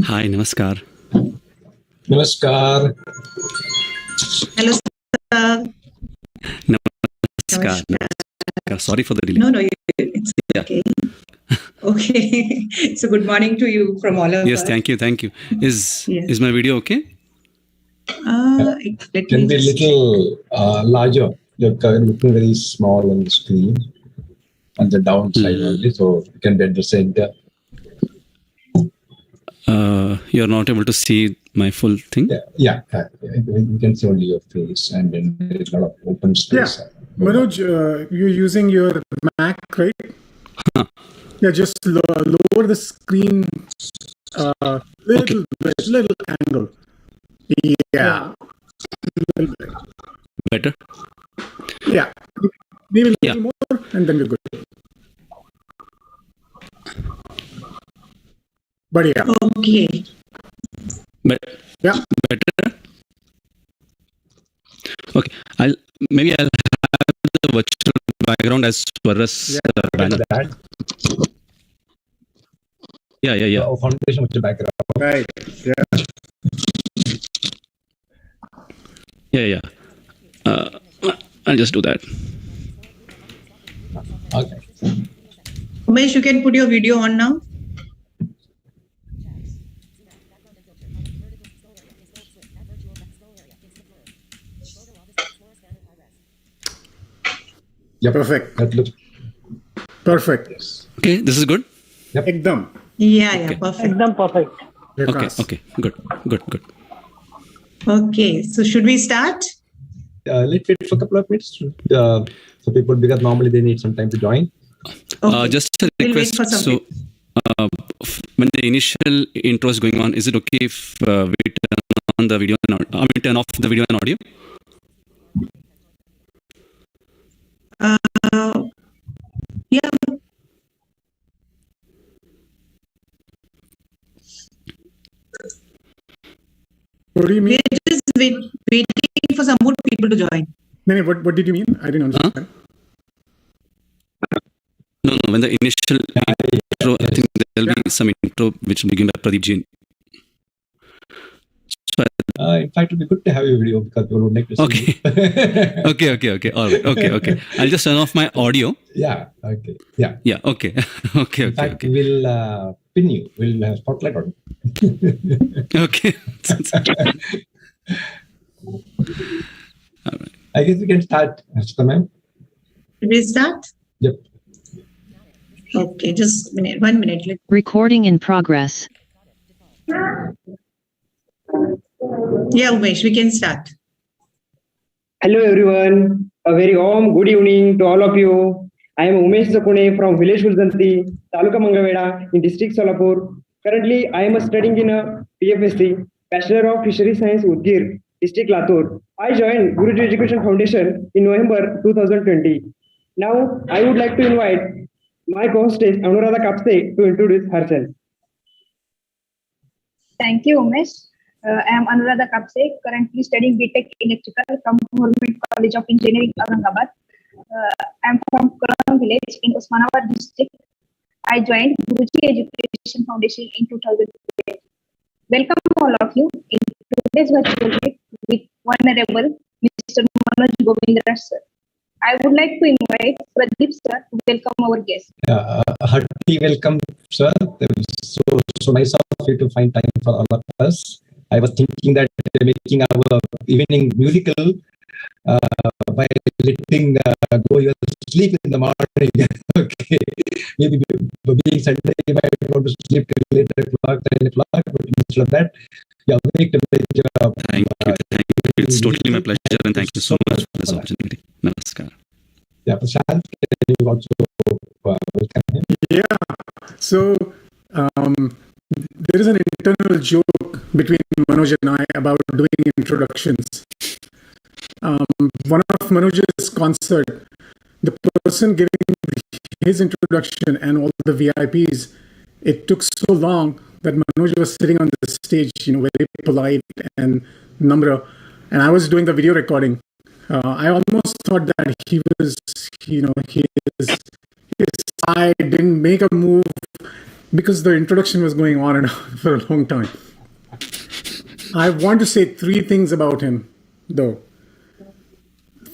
Hi, namaskar. Namaskar. Hello, sir. Namaskar. Namaskar. Sorry for the delay. No, it's okay. Okay. So good morning to you from all of us. Yes, thank you. Yes. Is my video okay? Let Can me be a just- little larger. You're looking very small on the screen on the downside only, so you can be at the center. You're not able to see my full thing? Yeah. You can see only your face, and then there's a lot of open space. Yeah. Manoj, you're using your Mac, right? Huh. Yeah, just lower the screen little angle. Yeah. Little bit. Better? Yeah. Maybe a Yeah. little more, and then we're good. But yeah. Okay. Yeah. Better? Okay. I'll have the virtual background as SWARRAS banner. That Yeah. foundation with the background. Right. Yeah. Yeah. I'll just do that. Okay. Umesh, you can put your video on now. Yeah, Perfect. That looks Perfect. Okay, this is good? Ekdam. Yeah, Okay. perfect. एकदम perfect. Okay. Good. Okay, so should we start? let's wait for a couple of minutes for people, because normally they need some time to join. Okay. Just a We'll wait request. for some So, when the initial intro is going on, is it okay if we turn on the video turn off the video and audio? Yeah. What do you mean? We're just waiting for some more people to join. No, what did you mean? I didn't understand. No. When the initial intro, I think there'll be some intro which will be given by Pradeep Jain. So, In fact, it would be good to have your video because people would like to see okay. you. Okay. All right. Okay. I'll just turn off my audio. Yeah. Okay. Yeah. Yeah. Okay. In fact, we'll pin you. We'll have spotlight on you. Okay. All right. I guess we can start, Ashita ma'am. Should we start? Yep. Okay, just a minute. 1 minute. Recording in progress. Yeah, Umesh, we can start. Hello everyone. A very warm good evening to all of you. I am Umesh Zakune from village Hulzanti, Taluka Mangaveda in district Solapur. Currently, I am studying in a PFSC, Bachelor of Fishery Science Udgir, district Latur. I joined Guruji Education Foundation in November 2020. Now, I would like to invite my co-hostess Anuradha Kapse to introduce herself. Thank you, Umesh. I am Anuradha Kapse, currently studying BTech Electrical from Government College of Engineering, Aurangabad. I am from Kulam village in Osmanabad district. I joined Guruji Education Foundation in 2008. Welcome all of you in today's virtual meet with Honorable Mr. Manoj Govindraj, sir. I would like to invite Pradeep sir to welcome our guest. Hearty welcome, sir. It was so nice of you to find time for all of us. I was thinking that we're making our evening musical by letting go your sleep in the morning. Okay, maybe being Sunday, you might want to sleep till 8 o'clock, 10 o'clock, but instead of that, you're awake to make your. Thank you. It's totally my pleasure, and thank you so much for this opportunity. Namaskar. Yeah, Prashant, can you also welcome him? Yeah. So there is an internal joke between Manoj and I about doing introductions. One of Manoj's concert, the person giving his introduction and all the VIPs, it took so long that Manoj was sitting on the stage, very polite and number, and I was doing the video recording. I almost thought that he was, his side didn't make a move, because the introduction was going on and on for a long time. I want to say 3 things about him, though.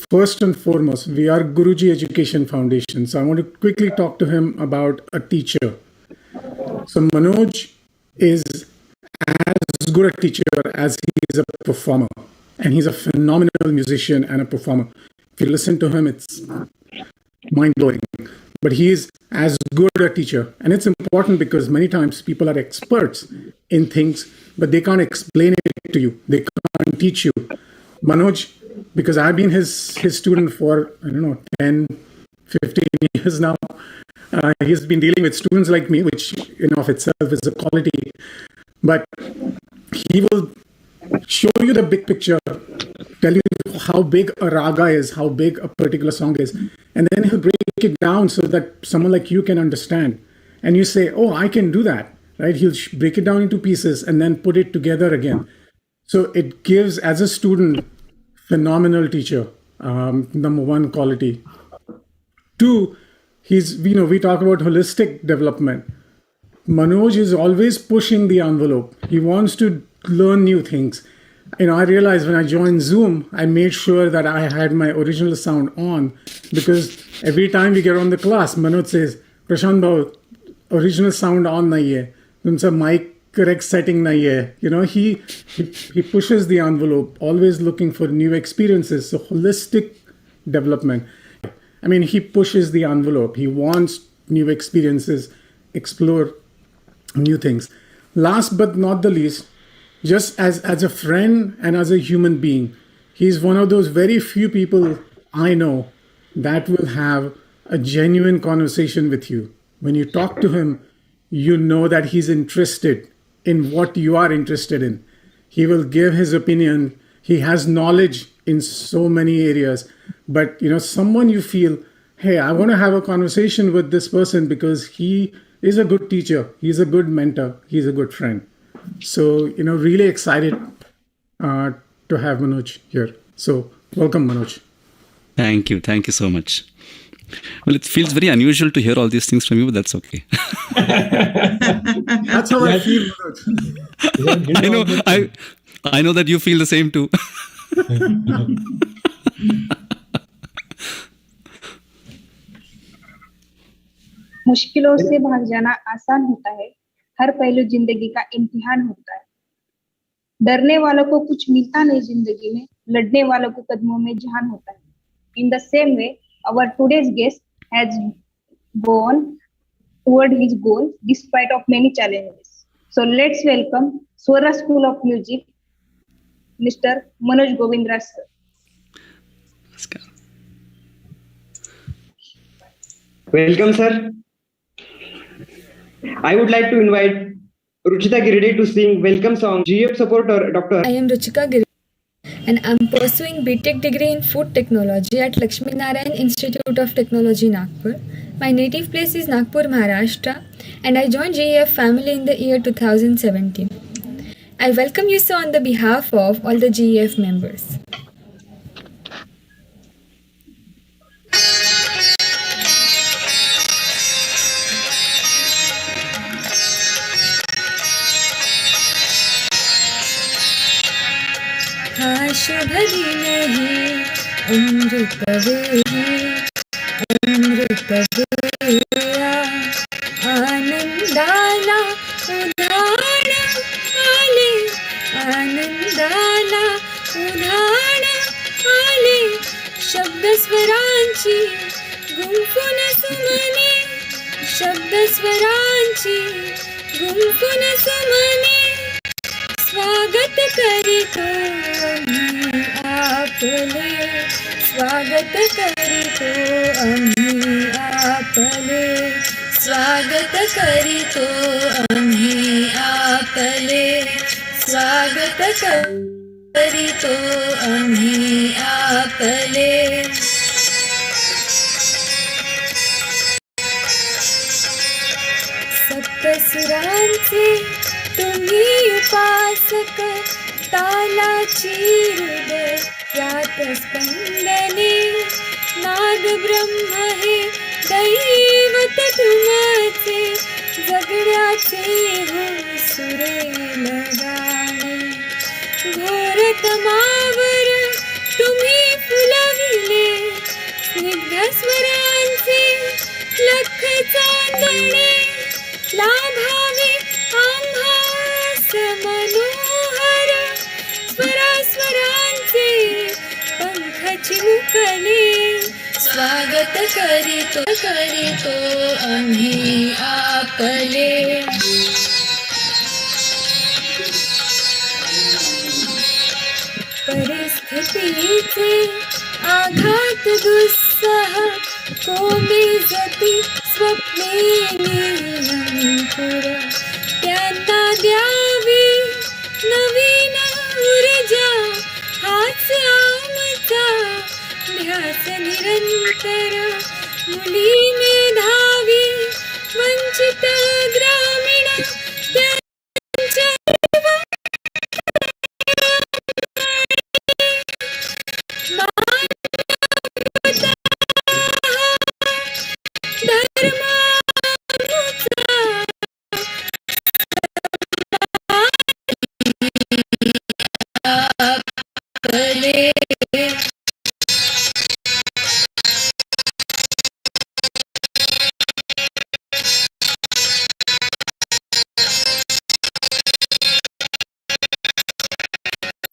First and foremost, we are Guruji Education Foundation. So I want to quickly talk to him about a teacher. So Manoj is as good a teacher as he is a performer. And he's a phenomenal musician and a performer. If you listen to him, it's mind-blowing. But he is as good a teacher. And it's important because many times people are experts in things, but they can't explain it to you. They can't teach you. Manoj, because I've been his student for, 10, 15 years now. He's been dealing with students like me, which in of itself is a quality. But he will show you the big picture, tell you how big a raga is, how big a particular song is. And then he'll break it down so that someone like you can understand. And you say, oh, I can do that, right? He'll break it down into pieces and then put it together again. So it gives, as a student, phenomenal teacher, number 1 quality. 2, we talk about holistic development. Manoj is always pushing the envelope. He wants to learn new things. I realized when I joined Zoom, I made sure that I had my original sound on, because every time we get on the class, Manoj says, Prashant Bhau, original sound on nahi hai. Tumsa mic correct setting nahi hai. He pushes the envelope, always looking for new experiences. So holistic development. He pushes the envelope. He wants new experiences, explore new things. Last but not the least, just as a friend and as a human being, he's one of those very few people I know that will have a genuine conversation with you. When you talk to him, you know that he's interested in what you are interested in. He will give his opinion. He has knowledge in so many areas. But, someone you feel, hey, I want to have a conversation with this person because he is a good teacher. He's a good mentor. He's a good friend. So, really excited to have Manoj here. So, welcome, Manoj. Thank you. Thank you so much. Well, it feels very unusual to hear all these things from you, but that's okay. That's how I feel, Manoj. I know that you feel the same too. मुश्किलों से भाग जाना आसान होता है, हर पहलू जिंदगी का इम्तिहान होता है. डरने वालों को कुछ मिलता नहीं जिंदगी में, लड़ने वालों को कदमों में जहान होता है. In the same way, our today's guest has gone toward his goal despite of many challenges. So let's welcome SWARRAS School of Music, Mr. Manoj Govindraj sir. Welcome, sir. I would like to invite Ruchita Giride to sing welcome song. GF supporter, Dr. I am Ruchika Giride and I am pursuing BTech degree in Food Technology at Lakshmi Narayan Institute of Technology, Nagpur. My native place is Nagpur, Maharashtra, and I joined GEF family in the year 2017. I welcome you, sir, on the behalf of all the GEF members. शुभ दिन है अमृत वेला आनंदाला उधाण आले आनंदाला उधाण आले शब्द स्वरांची गुंफून सुमने शब्द स्वरांची गुंफून सुमने स्वागत करीतो आम्ही आपले स्वागत करीतो आम्ही आपले स्वागत करीतो आम्ही आपले स्वागत करीतो आम्ही आपले सप्तसुरांचे तुम्ही उपासक तालाची हृदयात स्पंदने नाद ब्रह्म हे दैवत तुमचे जगण्याचे हो सुरेल गाणे, घोर तमावर तुम्ही फुलविले, स्निग्ध स्वरांचे लख चांदणे, लाभावे आम्हास मनोहर, स्वरांचे पंख चिमुकले, स्वागत करीतो आम्ही आपले. परिस्थितीचे आघात दुस्सह कोमेजती स्वप्ने अंकुर, त्यांना द्यावी नवीन ऊर्जा, हाच आमचा ध्यास निरंतर. मुली मेधावी वंचित ग्रामीण, त्यांच्या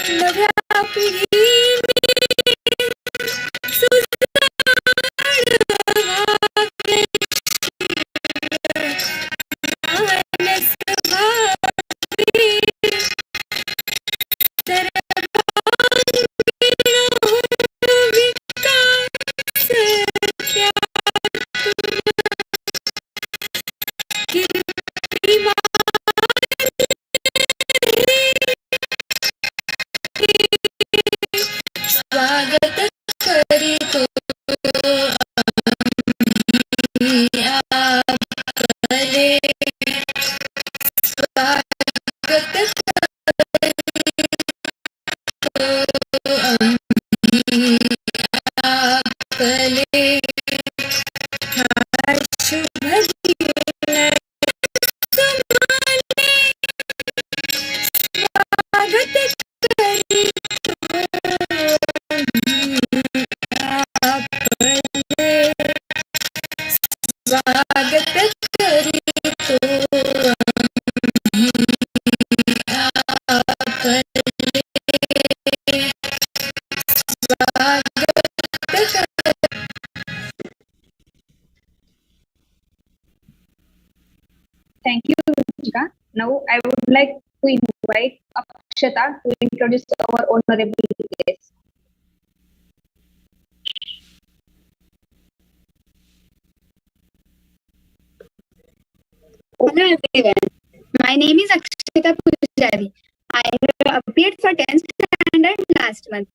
नव्या पिढीने स्वागत करीतो आपले, स्वागत करीतो आपले. हा शुभ दिन तुम्हाले, स्वागत करीतो आपले, स्वागत करीतो आपले, स्वागत. Thank you, Ruchika. Now I would like to invite Akshata to introduce our honorable guest. Hello everyone. My name is Akshata Pujari. I have appeared for 10th standard last month.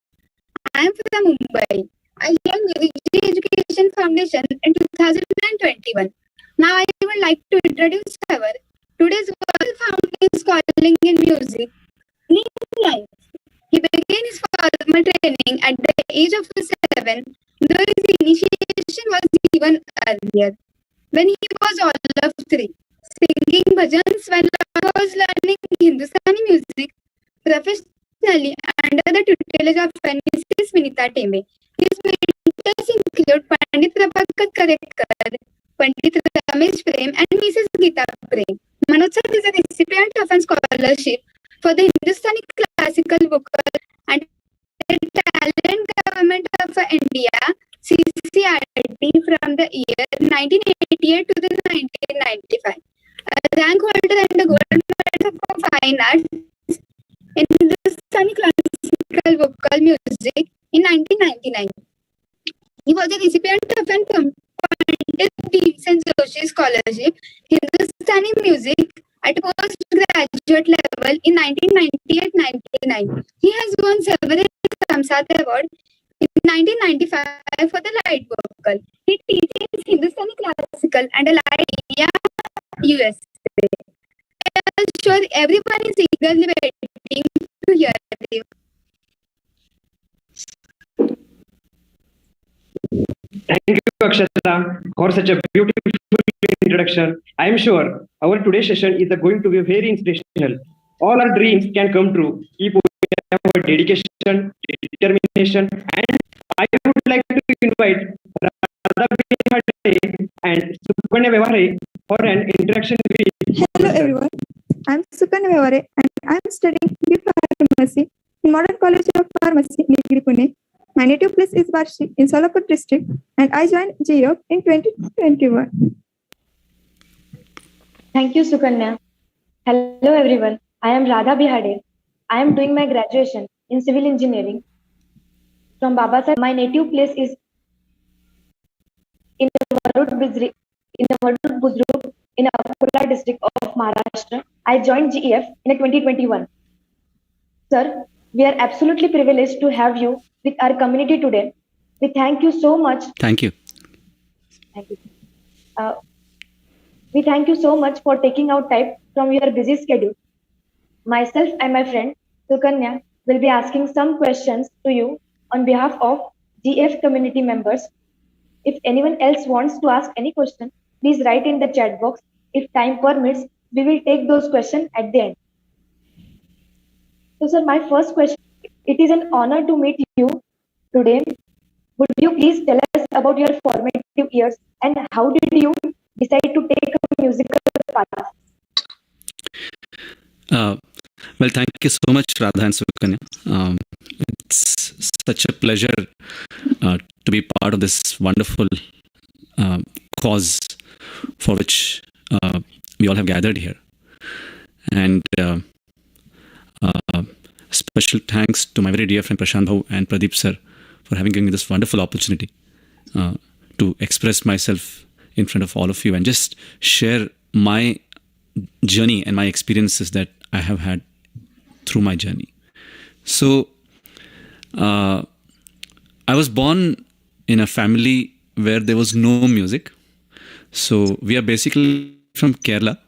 I am from Mumbai. I joined Guruji Education Foundation in 2021. Now I would like to introduce our today's world founding calling in music. In life, he began his formal training at the age of 7, though his initiation was even earlier, when he was all of 3. Singing bhajans while I was learning Hindustani music professionally under the tutelage of Mrs. Vinita Tembe. His mentors include Pandit Prabhakar Karekar, Pandit Ramesh Prem, and Mrs. Geeta Prem. Manoj sir is a recipient of a scholarship for the Hindustani classical vocal and talent government of India (CCRT) from the year 1988 to the 1995. A rank holder and a gold medal for fine arts in Hindustani classical vocal music in 1999. He was a recipient of an Pandit Bhimsen Joshi Scholarship Hindustani Music at postgraduate level in 1998-99. He has won several Samsat Awards in 1995 for the light vocal. He teaches Hindustani classical and light India, USA. I am sure everyone is eagerly waiting to hear you. Thank you, Akshata, for such a beautiful introduction. I am sure our today's session is going to be very inspirational. All our dreams can come true if we have a dedication, determination, and I would like to invite Radha Bihade and Sukanya Vyavare for an interaction with. Hello everyone, I'm Sukanya Vyavare and I'm studying B Pharmacy in Modern College of Pharmacy, Nigri, Pune. My native place is Varshi in Solapur district and I joined GEF in 2021. Thank you, Sukanya. Hello everyone, I am Radha Bihade. I am doing my graduation in civil engineering from Babasaheb. My native place is in Varud Buzruk in Akola district of Maharashtra. I joined GEF in 2021. Sir, we are absolutely privileged to have you with our community today. We thank you so much. Thank you. Thank you. We thank you so much for taking out time from your busy schedule. Myself and my friend Sukanya will be asking some questions to you on behalf of GF community members. If anyone else wants to ask any question, please write in the chat box. If time permits, we will take those questions at the end. So, sir, my first question, it is an honor to meet you today. Would you please tell us about your formative years and how did you decide to take a musical path? Well, thank you so much, Radha and Sukanya. It's such a pleasure to be part of this wonderful cause for which we all have gathered here. And special thanks to my very dear friend Prashant Bhau and Pradeep sir for having given me this wonderful opportunity to express myself in front of all of you and just share my journey and my experiences that I have had through my journey. So, I was born in a family where there was no music. So, we are basically from Kerala,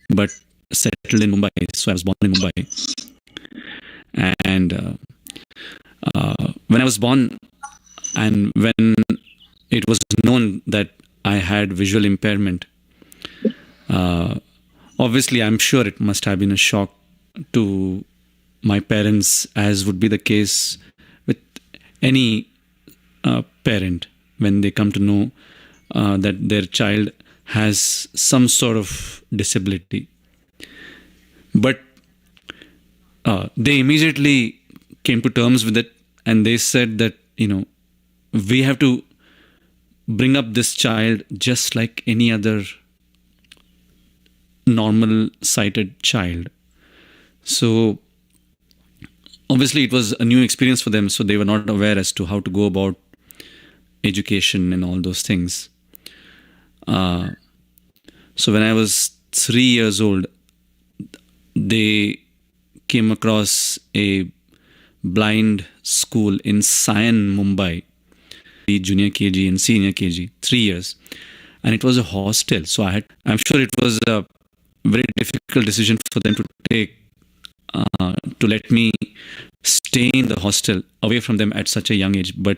but settled in Mumbai. So, I was born in Mumbai. And when I was born and when it was known that I had visual impairment, obviously, I'm sure it must have been a shock to my parents, as would be the case with any parent when they come to know that their child has some sort of disability. But they immediately came to terms with it and they said that, we have to bring up this child just like any other normal sighted child. So obviously it was a new experience for them, so they were not aware as to how to go about education and all those things. So when I was 3 years old, they came across a blind school in Sion, Mumbai, junior KG and senior KG, 3 years. And it was a hostel. So I'm sure it was a very difficult decision for them to take, to let me stay in the hostel away from them at such a young age. But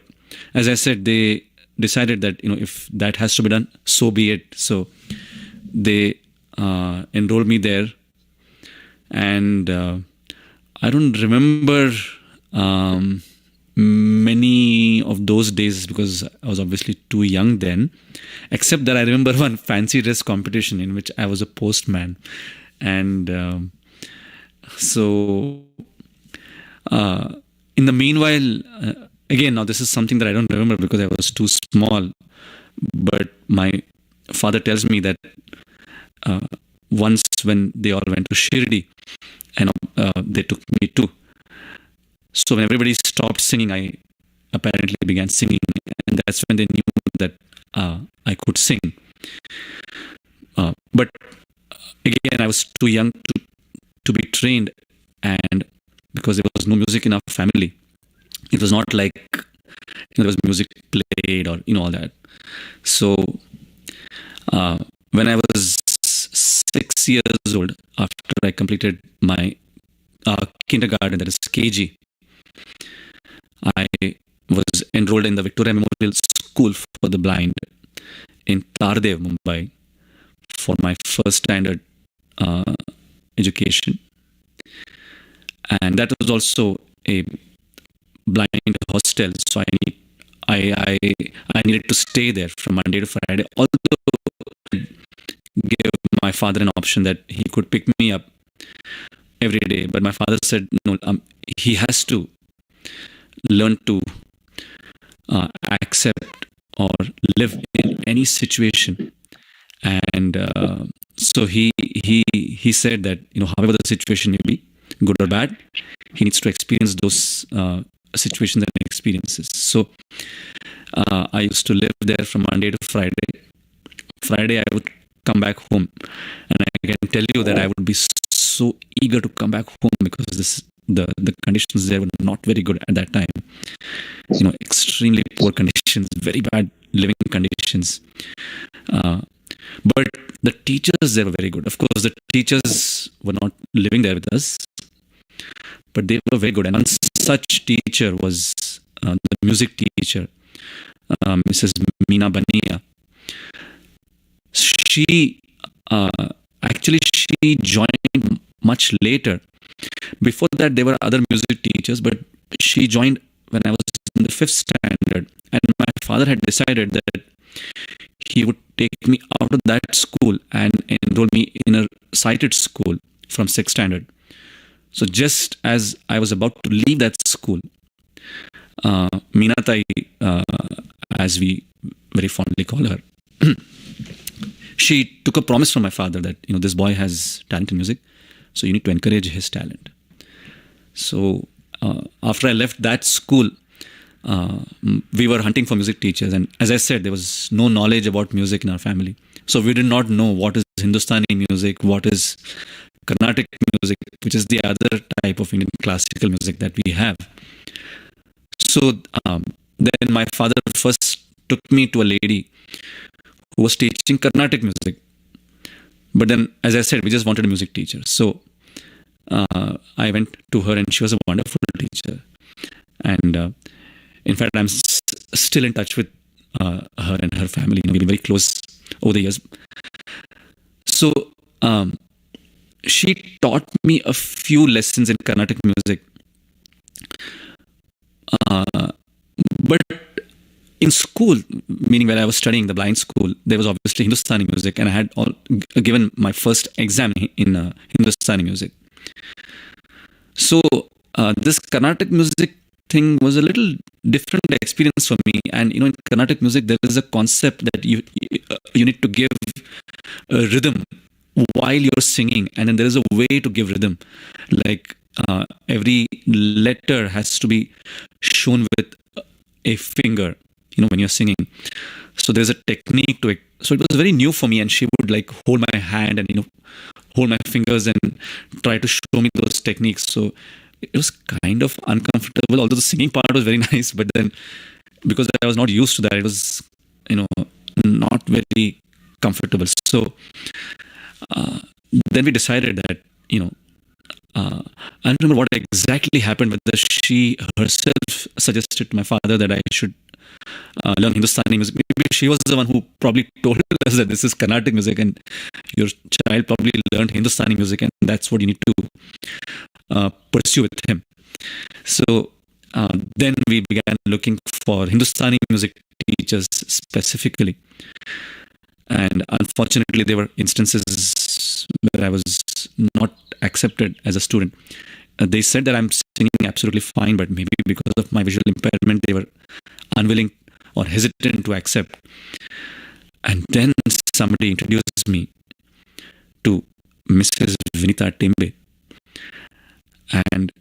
as I said, they decided that, if that has to be done, so be it. So they enrolled me there. And I don't remember many of those days because I was obviously too young then, except that I remember one fancy dress competition in which I was a postman. And so in the meanwhile, again, now this is something that I don't remember because I was too small, but my father tells me that once when they all went to Shirdi, and they took me too. So when everybody stopped singing, I apparently began singing, and that's when they knew that I could sing. But again, I was too young to be trained, and because there was no music in our family, it was not like there was music played or all that. So when I was 6 years old, after I completed my kindergarten, that is KG, I was enrolled in the Victoria Memorial School for the Blind in Tardev, Mumbai, for my first standard education, and that was also a blind hostel. So I needed to stay there from Monday to Friday. Although I gave my father an option that he could pick me up every day, but my father said no. He has to learn to accept or live in any situation, and so he said that however the situation may be, good or bad, he needs to experience those situations and experiences. So I used to live there from Monday to Friday. Friday I would come back home, and I can tell you that I would be so eager to come back home because the conditions there were not very good at that time. Extremely poor conditions, very bad living conditions. But the teachers there were very good. Of course, the teachers were not living there with us, but they were very good. And one such teacher was the music teacher, Mrs. Meena Bania. She joined much later. Before that, there were other music teachers, but she joined when I was in the 5th standard. And my father had decided that he would take me out of that school and enroll me in a sighted school from 6th standard. So just as I was about to leave that school, Meenatai, as we very fondly call her, she took a promise from my father that this boy has talent in music, so you need to encourage his talent. So after I left that school, we were hunting for music teachers, and as I said, there was no knowledge about music in our family, so we did not know what is Hindustani music, what is Carnatic music, which is the other type of Indian classical music that we have. So then my father first took me to a lady who was teaching Carnatic music. But then, as I said, we just wanted a music teacher. So I went to her, and she was a wonderful teacher. And in fact, I'm still in touch with her and her family. We've been very close over the years. So she taught me a few lessons in Carnatic music. But in school, meaning when I was studying the blind school, there was obviously Hindustani music, and I had given my first exam in Hindustani music. So this Carnatic music thing was a little different experience for me. And in Carnatic music, there is a concept that you need to give a rhythm while you're singing, and then there is a way to give rhythm. Like every letter has to be shown with a finger, when you're singing. So there's a technique to it. So it was very new for me, and she would hold my hand and hold my fingers and try to show me those techniques. So it was kind of uncomfortable, although the singing part was very nice. But then, because I was not used to that, it was not very comfortable. So then we decided that I don't remember what exactly happened, but she herself suggested to my father that I should learn Hindustani music. Maybe she was the one who probably told us that this is Carnatic music and your child probably learned Hindustani music, and that's what you need to pursue with him. So then we began looking for Hindustani music teachers specifically. And unfortunately, there were instances where I was not accepted as a student. They said that I'm singing absolutely fine, but maybe because of my visual impairment, they were unwilling or hesitant to accept. And then somebody introduced me to Mrs. Vinita Tembe. And,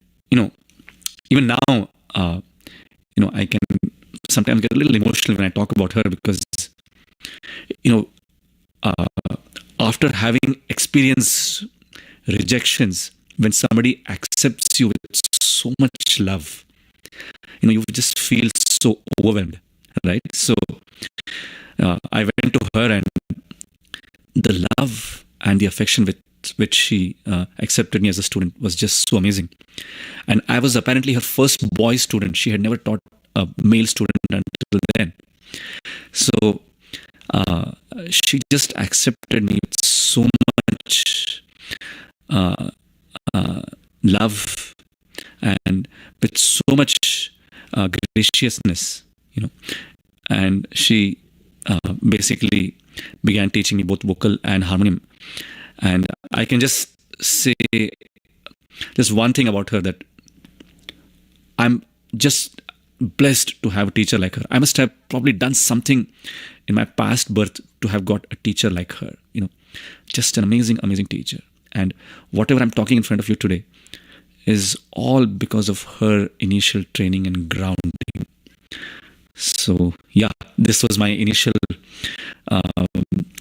even now, I can sometimes get a little emotional when I talk about her because, after having experienced rejections, when somebody accepts you with so much love, you just feel so overwhelmed, right? So I went to her, and the love and the affection with which she accepted me as a student was just so amazing. And I was apparently her first boy student. She had never taught a male student until then. So she just accepted me with so much uh, love and with so much graciousness, and she basically began teaching me both vocal and harmonium. And I can just say just one thing about her, that I'm just blessed to have a teacher like her. I must have probably done something in my past birth to have got a teacher like her. Just an amazing, amazing teacher. And whatever I'm talking in front of you today is all because of her initial training and grounding. So yeah, this was my initial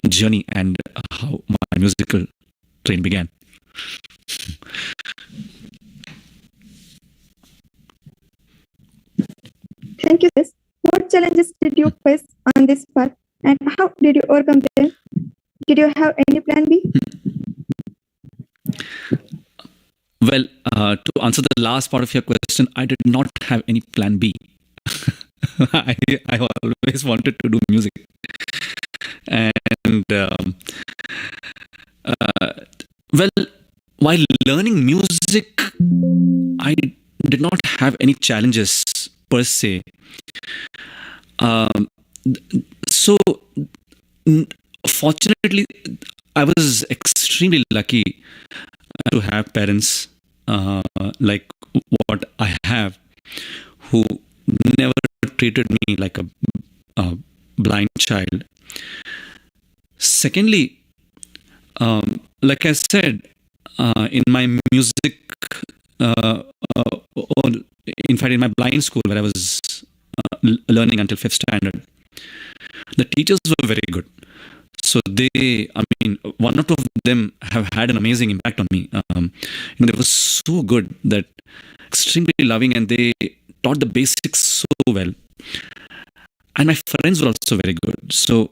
journey and how my musical train began. Thank you, sis. What challenges did you face on this path, and how did you overcome them? Did you have any plan B? Well, to answer the last part of your question, I did not have any plan B. I always wanted to do music. And well, while learning music, I did not have any challenges per se. So, fortunately, I was extremely lucky to have parents like what I have, who never treated me like a blind child. Secondly, like I said, in my music, or in fact, in my blind school where I was learning until 5th standard, the teachers were very good. So one or two of them have had an amazing impact on me. They were so good, that extremely loving, and they taught the basics so well. And my friends were also very good. So,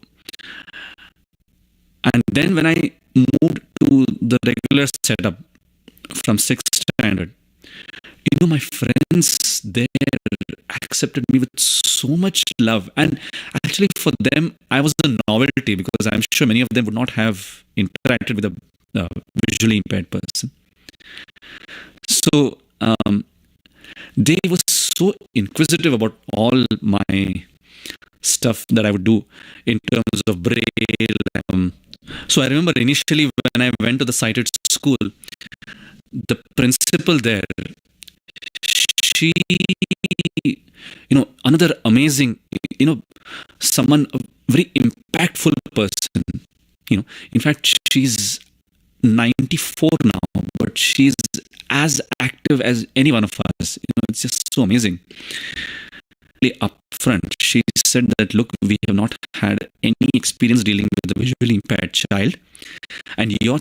and then when I moved to the regular setup from 6th standard, my friends there accepted me with so much love. And actually for them, I was a novelty, because I'm sure many of them would not have interacted with a visually impaired person. So they were so inquisitive about all my stuff that I would do in terms of braille. So I remember initially when I went to the sighted school, the principal there, she, another amazing, someone, a very impactful person. In fact, she's 94 now, but she's as active as any one of us. It's just so amazing. Upfront, she said that, look, we have not had any experience dealing with a visually impaired child, and your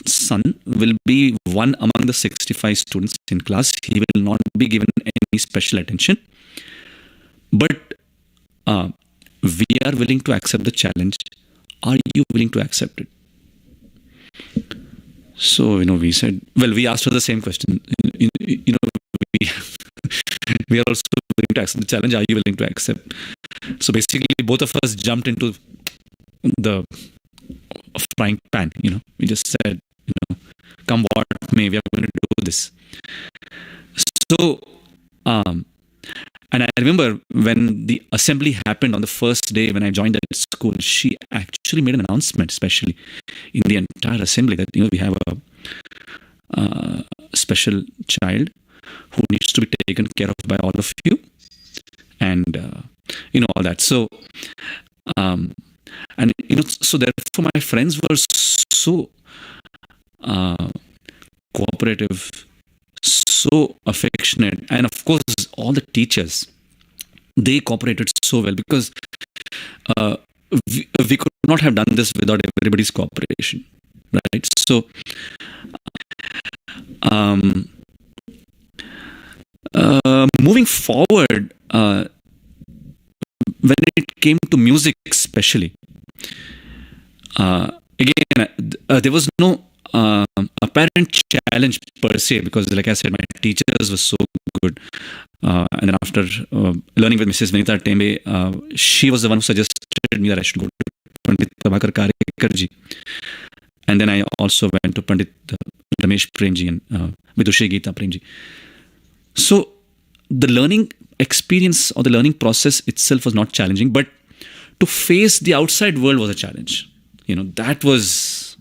son will be one among the 65 students in class. He will not be given any special attention, but we are willing to accept the challenge. Are you willing to accept it? So, we said, well, we asked her the same question. We are also willing to accept the challenge. Are you willing to accept? So basically, both of us jumped into the frying pan. We just said, come what may, we are going to do this. So, and I remember when the assembly happened on the first day when I joined that school, she actually made an announcement, especially in the entire assembly, that we have a special child who needs to be taken care of by all of you, and all that. So, so therefore my friends were so cooperative, so affectionate, and of course all the teachers, they cooperated so well, because we could not have done this without everybody's cooperation, right? So moving forward, when it came to music especially, again, there was no apparent challenge per se, because like I said, my teachers were so good. And then after learning with Mrs. Vinita Tembe, she was the one who suggested me that I should go to Prabhakar Karekar ji. And then I also went to Pandit Ramesh Premji and Vidushi Geeta Premji. So the learning experience or the learning process itself was not challenging, but to face the outside world was a challenge. That was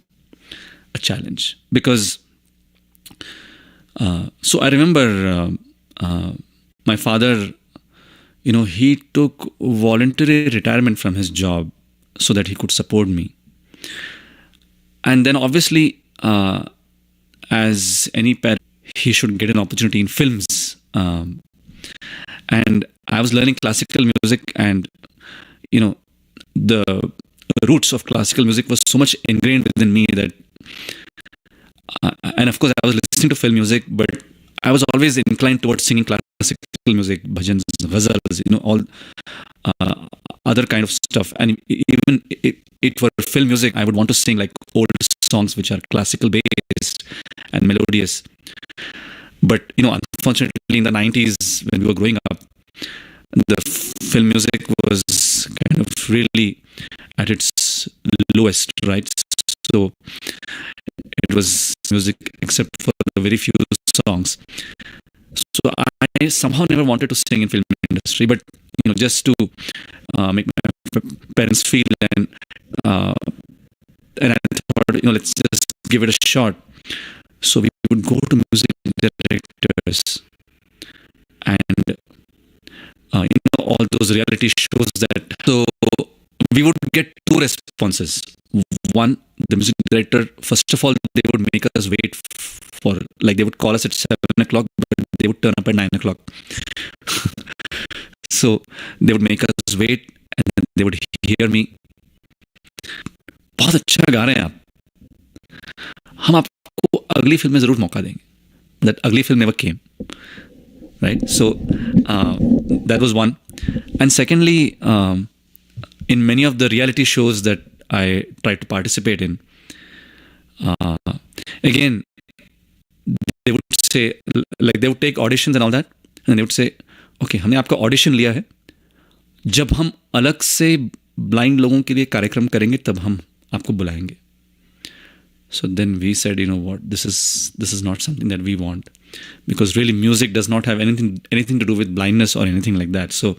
a challenge because so I remember my father, he took voluntary retirement from his job so that he could support me. And then obviously, as any parent, he should get an opportunity in films. And I was learning classical music, and the roots of classical music was so much ingrained within me that, and of course I was listening to film music, but I was always inclined towards singing classical music, bhajans, ghazals, all other kind of stuff. And even it were film music, I would want to sing like old songs which are classical based and melodious. But unfortunately in the 90s when we were growing up, the film music was kind of really at its lowest, right? So it was music except for the very few songs. So I somehow never wanted to sing in film industry, but just to make my parents feel, and I thought, let's just give it a shot. So we would go to music directors and all those reality shows that. So we would get two responses. One, the music director, first of all, they would make us wait for, like they would call us at 7 o'clock, but they would turn up at 9 o'clock. So they would make us wait and then they would hear me. बहुत अच्छा गा रहे हैं आप, हम आपको अगली film में जरूर मौका देंगे. That ugly film never came, right? So that was one. And secondly, in many of the reality shows that I tried to participate in, again, they would say, like they would take auditions and all that, and they would say, okay, हमने आपका audition लिया है, जब हम अलग से blind लोगों के लिए कार्यक्रम करेंगे तब हम आपको बुलाएंगे. So then we said, what, this is not something that we want, because really music does not have anything to do with blindness or anything like that. So,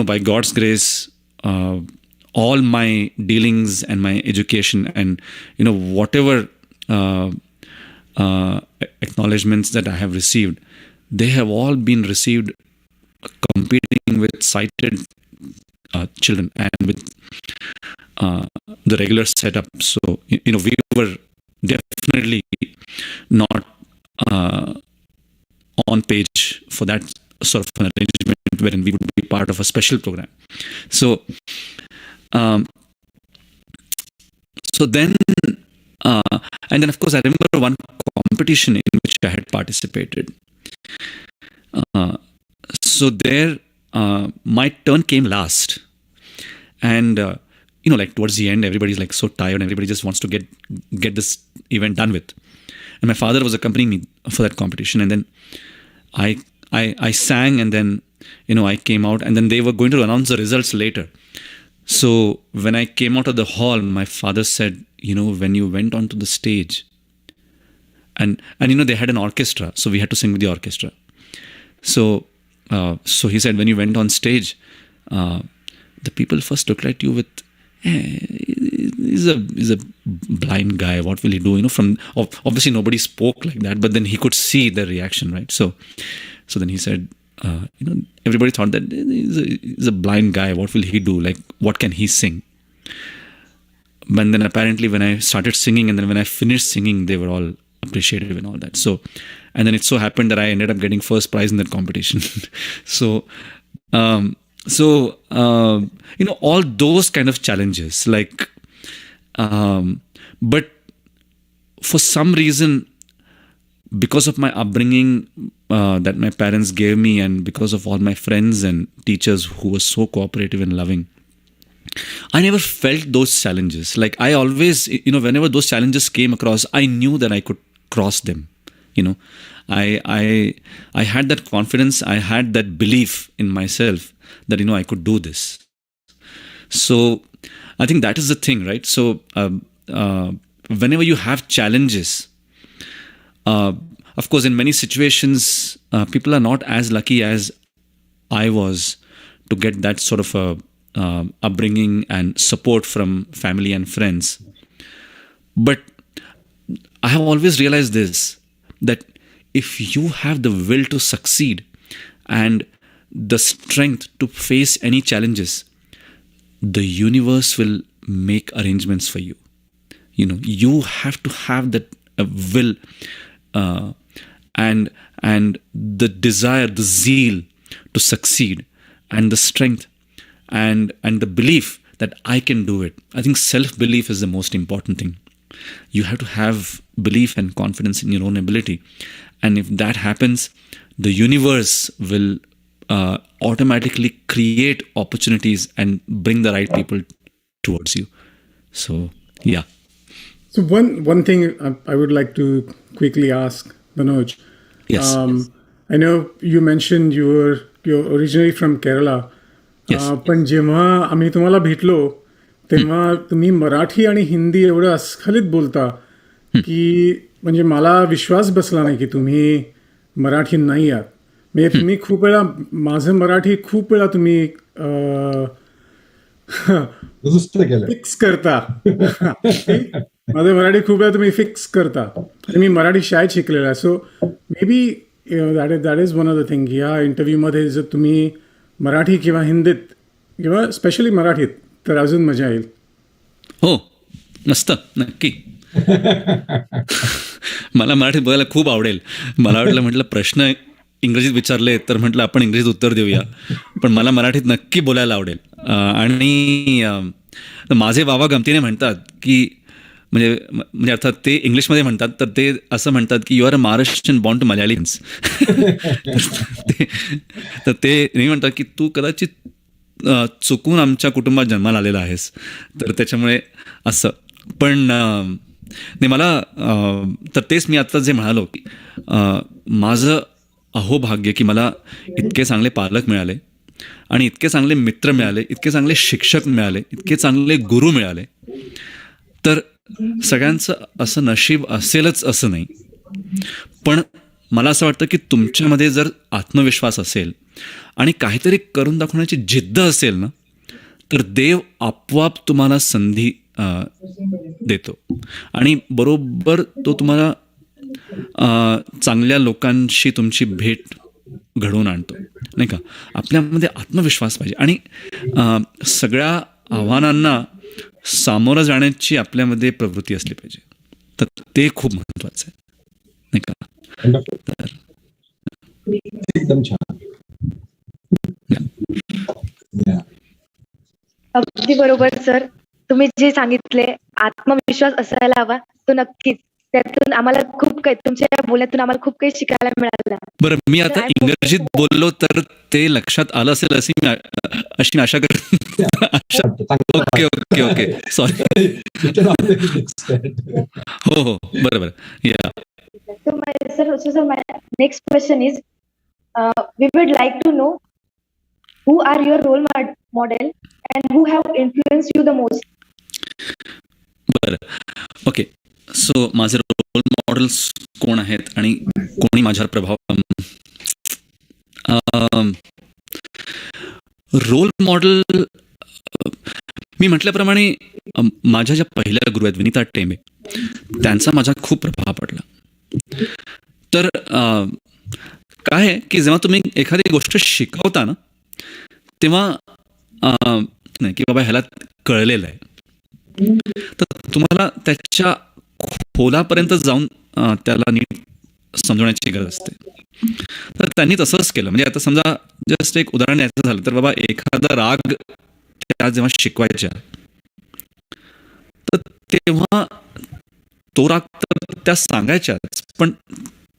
by God's grace, all my dealings and my education and, whatever acknowledgements that I have received, they have all been received competing with sighted children and with the regular setup. So, we were definitely not on page for that sort of an arrangement wherein we would be part of a special program. So, then, and then of course I remember one competition in which I had participated. So there, my turn came last, and like towards the end, everybody's like so tired, and everybody just wants to get this event done with. And my father was accompanying me for that competition, and then I sang, and then I came out, and then they were going to announce the results later. So when I came out of the hall, my father said, when you went onto the stage, and they had an orchestra, so we had to sing with the orchestra. So he said, when you went on stage, the people first looked at you with, he's a blind guy, what will he do? From obviously nobody spoke like that, but then he could see the reaction, right? So then he said, everybody thought that he's a blind guy, what will he do? Like, what can he sing? But then apparently when I started singing, and then when I finished singing, they were all appreciative and all that. So, and then it so happened that I ended up getting first prize in that competition. So, all those kind of challenges, like, but for some reason, because of my upbringing that my parents gave me, and because of all my friends and teachers who were so cooperative and loving, I never felt those challenges. Like I always, whenever those challenges came across, I knew that I could cross them. I had that confidence. I had that belief in myself that, I could do this. So I think that is the thing, right? So whenever you have challenges, of course, in many situations, people are not as lucky as I was to get that sort of upbringing and support from family and friends. But I have always realized this, that if you have the will to succeed and the strength to face any challenges, the universe will make arrangements for you. You have to have that will and the desire, the zeal to succeed, and the strength and the belief that I can do it. I think self-belief is the most important thing. You have to have belief and confidence in your own ability. And if that happens, the universe will automatically create opportunities and bring the right people towards you. So, yeah. So one thing I would like to quickly ask Manoj. Yes. I know you mentioned you're originally from Kerala. Yes. पण जेव्हा आम्ही तुम्हाला भेटलो तेव्हा तुम्ही मराठी आणि हिंदी एवढं अस्खलित बोलता की म्हणजे मला विश्वास बसला नाही की तुम्ही मराठी नाही आहात. म्हणजे तुम्ही खूप वेळा माझं मराठी खूप वेळा तुम्ही फिक्स करता. माझं मराठी खूप वेळा तुम्ही फिक्स करता. आणि मी मराठी शाळेत शिकलेला आहे. So may be that is one of the thing. या इंटरव्ह्यूमध्ये जर तुम्ही मराठी किंवा हिंदीत किंवा स्पेशली मराठीत तर अजून मजा येईल. हो, नसतं नक्की. मला मराठीत बोलायला खूप आवडेल. मला म्हटलं प्रश्न इंग्रजीत विचारले तर म्हटलं आपण इंग्रजीत उत्तर देऊया, पण मला मराठीत नक्की बोलायला आवडेल. आणि माझे बाबा गमतीने म्हणतात की म्हणजे अर्थात ते इंग्लिशमध्ये म्हणतात, तर ते असं म्हणतात की you are a Maharashtrian born to Malayalians. तर ते नाही म्हणतात की तू कदाचित चुकून आमच्या कुटुंबात जन्माला आलेला आहेस, तर त्याच्यामुळे असं. पण नाही मला तर तेच मी आता जे म्हणालो की माझं अहोभाग्य की मला इतके चांगले पालक मिळाले आणि इतके चांगले मित्र मिळाले, इतके चांगले शिक्षक मिळाले, इतके चांगले गुरु मिळाले. तर सगळ्यांचं असं नशीब असेलच असं नाही, पण मला असं वाटतं की तुमच्यामध्ये जर आत्मविश्वास असेल आणि काहीतरी करून दाखवण्याची जिद्द असेल ना, तर देव आपोआप तुम्हाला संधी देतो आणि बरोबर तो तुम्हाला चांगल्या लोकांशी तुमची भेट घडवून आणतो, नाही का. आपल्यामध्ये आत्मविश्वास पाहिजे आणि सगळ्या आव्हानांना सामोरं जाण्याची आपल्यामध्ये प्रवृत्ती असली पाहिजे. तर ते खूप महत्वाचं आहे, नाही का. तर एकदम छान. अगदी बरोबर सर. तुम्ही जे सांगितले आत्मविश्वास असायला हवा, तो नक्कीच. त्यातून आम्हाला खूप काही, तुमच्या बोलण्यातून आम्हाला खूप काही शिकायला मिळालं. बरं, मी आता इंग्रजीत बोललो तर ते लक्षात आलं असेल अशी आशा करतो. Okay okay okay, sorry. हो, बरोबर. या. So my next question is, we would like to know who are your role model and who have influenced you the most. बरं, ओके. सो माझे रोल मॉडेल्स कोण आहेत आणि कोणी माझ्यावर प्रभाव. रोल मॉडेल मी म्हटल्याप्रमाणे माझ्या ज्या पहिल्या गुरु आहेत विनीता टेंबे, त्यांचा माझा खूप प्रभाव पडला. तर काय आहे की जेव्हा तुम्ही एखादी गोष्ट शिकवता ना, तेव्हा नाही की बाबा ह्याला कळलेलं आहे, तर तुम्हाला त्याच्या खोलापर्यंत जाऊन त्याला नीट समजवण्याची गरज असते. तर त्यांनी तसंच केलं. म्हणजे आता समजा जस्ट एक उदाहरण द्यायचं झालं तर बाबा एखादा राग त्या जेव्हा शिकवायच्या, तर तेव्हा तो राग तर त्या सांगायच्याच, पण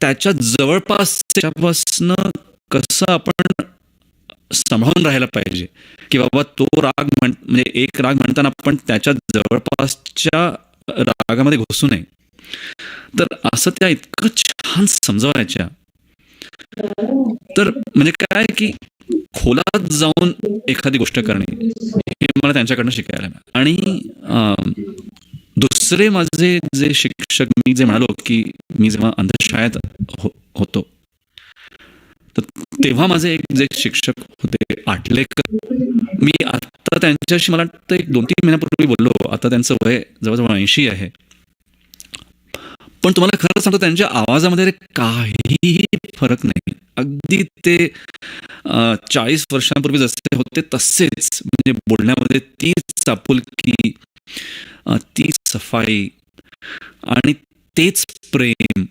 त्याच्या जवळपास त्याच्यापासनं कसं आपण सांभाळून राहायला पाहिजे की बाबा तो राग म्हणजे एक राग म्हणताना आपण त्याच्या जवळपासच्या रागामध्ये घुसू नये. तर असं त्या इतकं छान समजवायच्या तर म्हणजे काय की खोलात जाऊन एखादी गोष्ट करणे हे मला त्यांच्याकडनं शिकायला मिळालं. आणि दुसरे माझे जे शिक्षक, मी जे म्हणालो की मी जेव्हा अंधशाळेत होतो तर तेव्हा माझे एक जे शिक्षक होते आटलेकर, मी आता त्यांच्याशी मला वाटतं 1-2-3 महिन्यापूर्वी बोललो. आता त्यांचं वय जवळजवळ 80 आहे. पण तुम्हाला खरं सांगतो त्यांच्या आवाजामध्ये काहीही फरक नाही. अगदी ते 40 वर्षांपूर्वी जसे होते तसेच, म्हणजे बोलण्यामध्ये तीच आपुलकी, तीच सफाई आणि तेच प्रेम.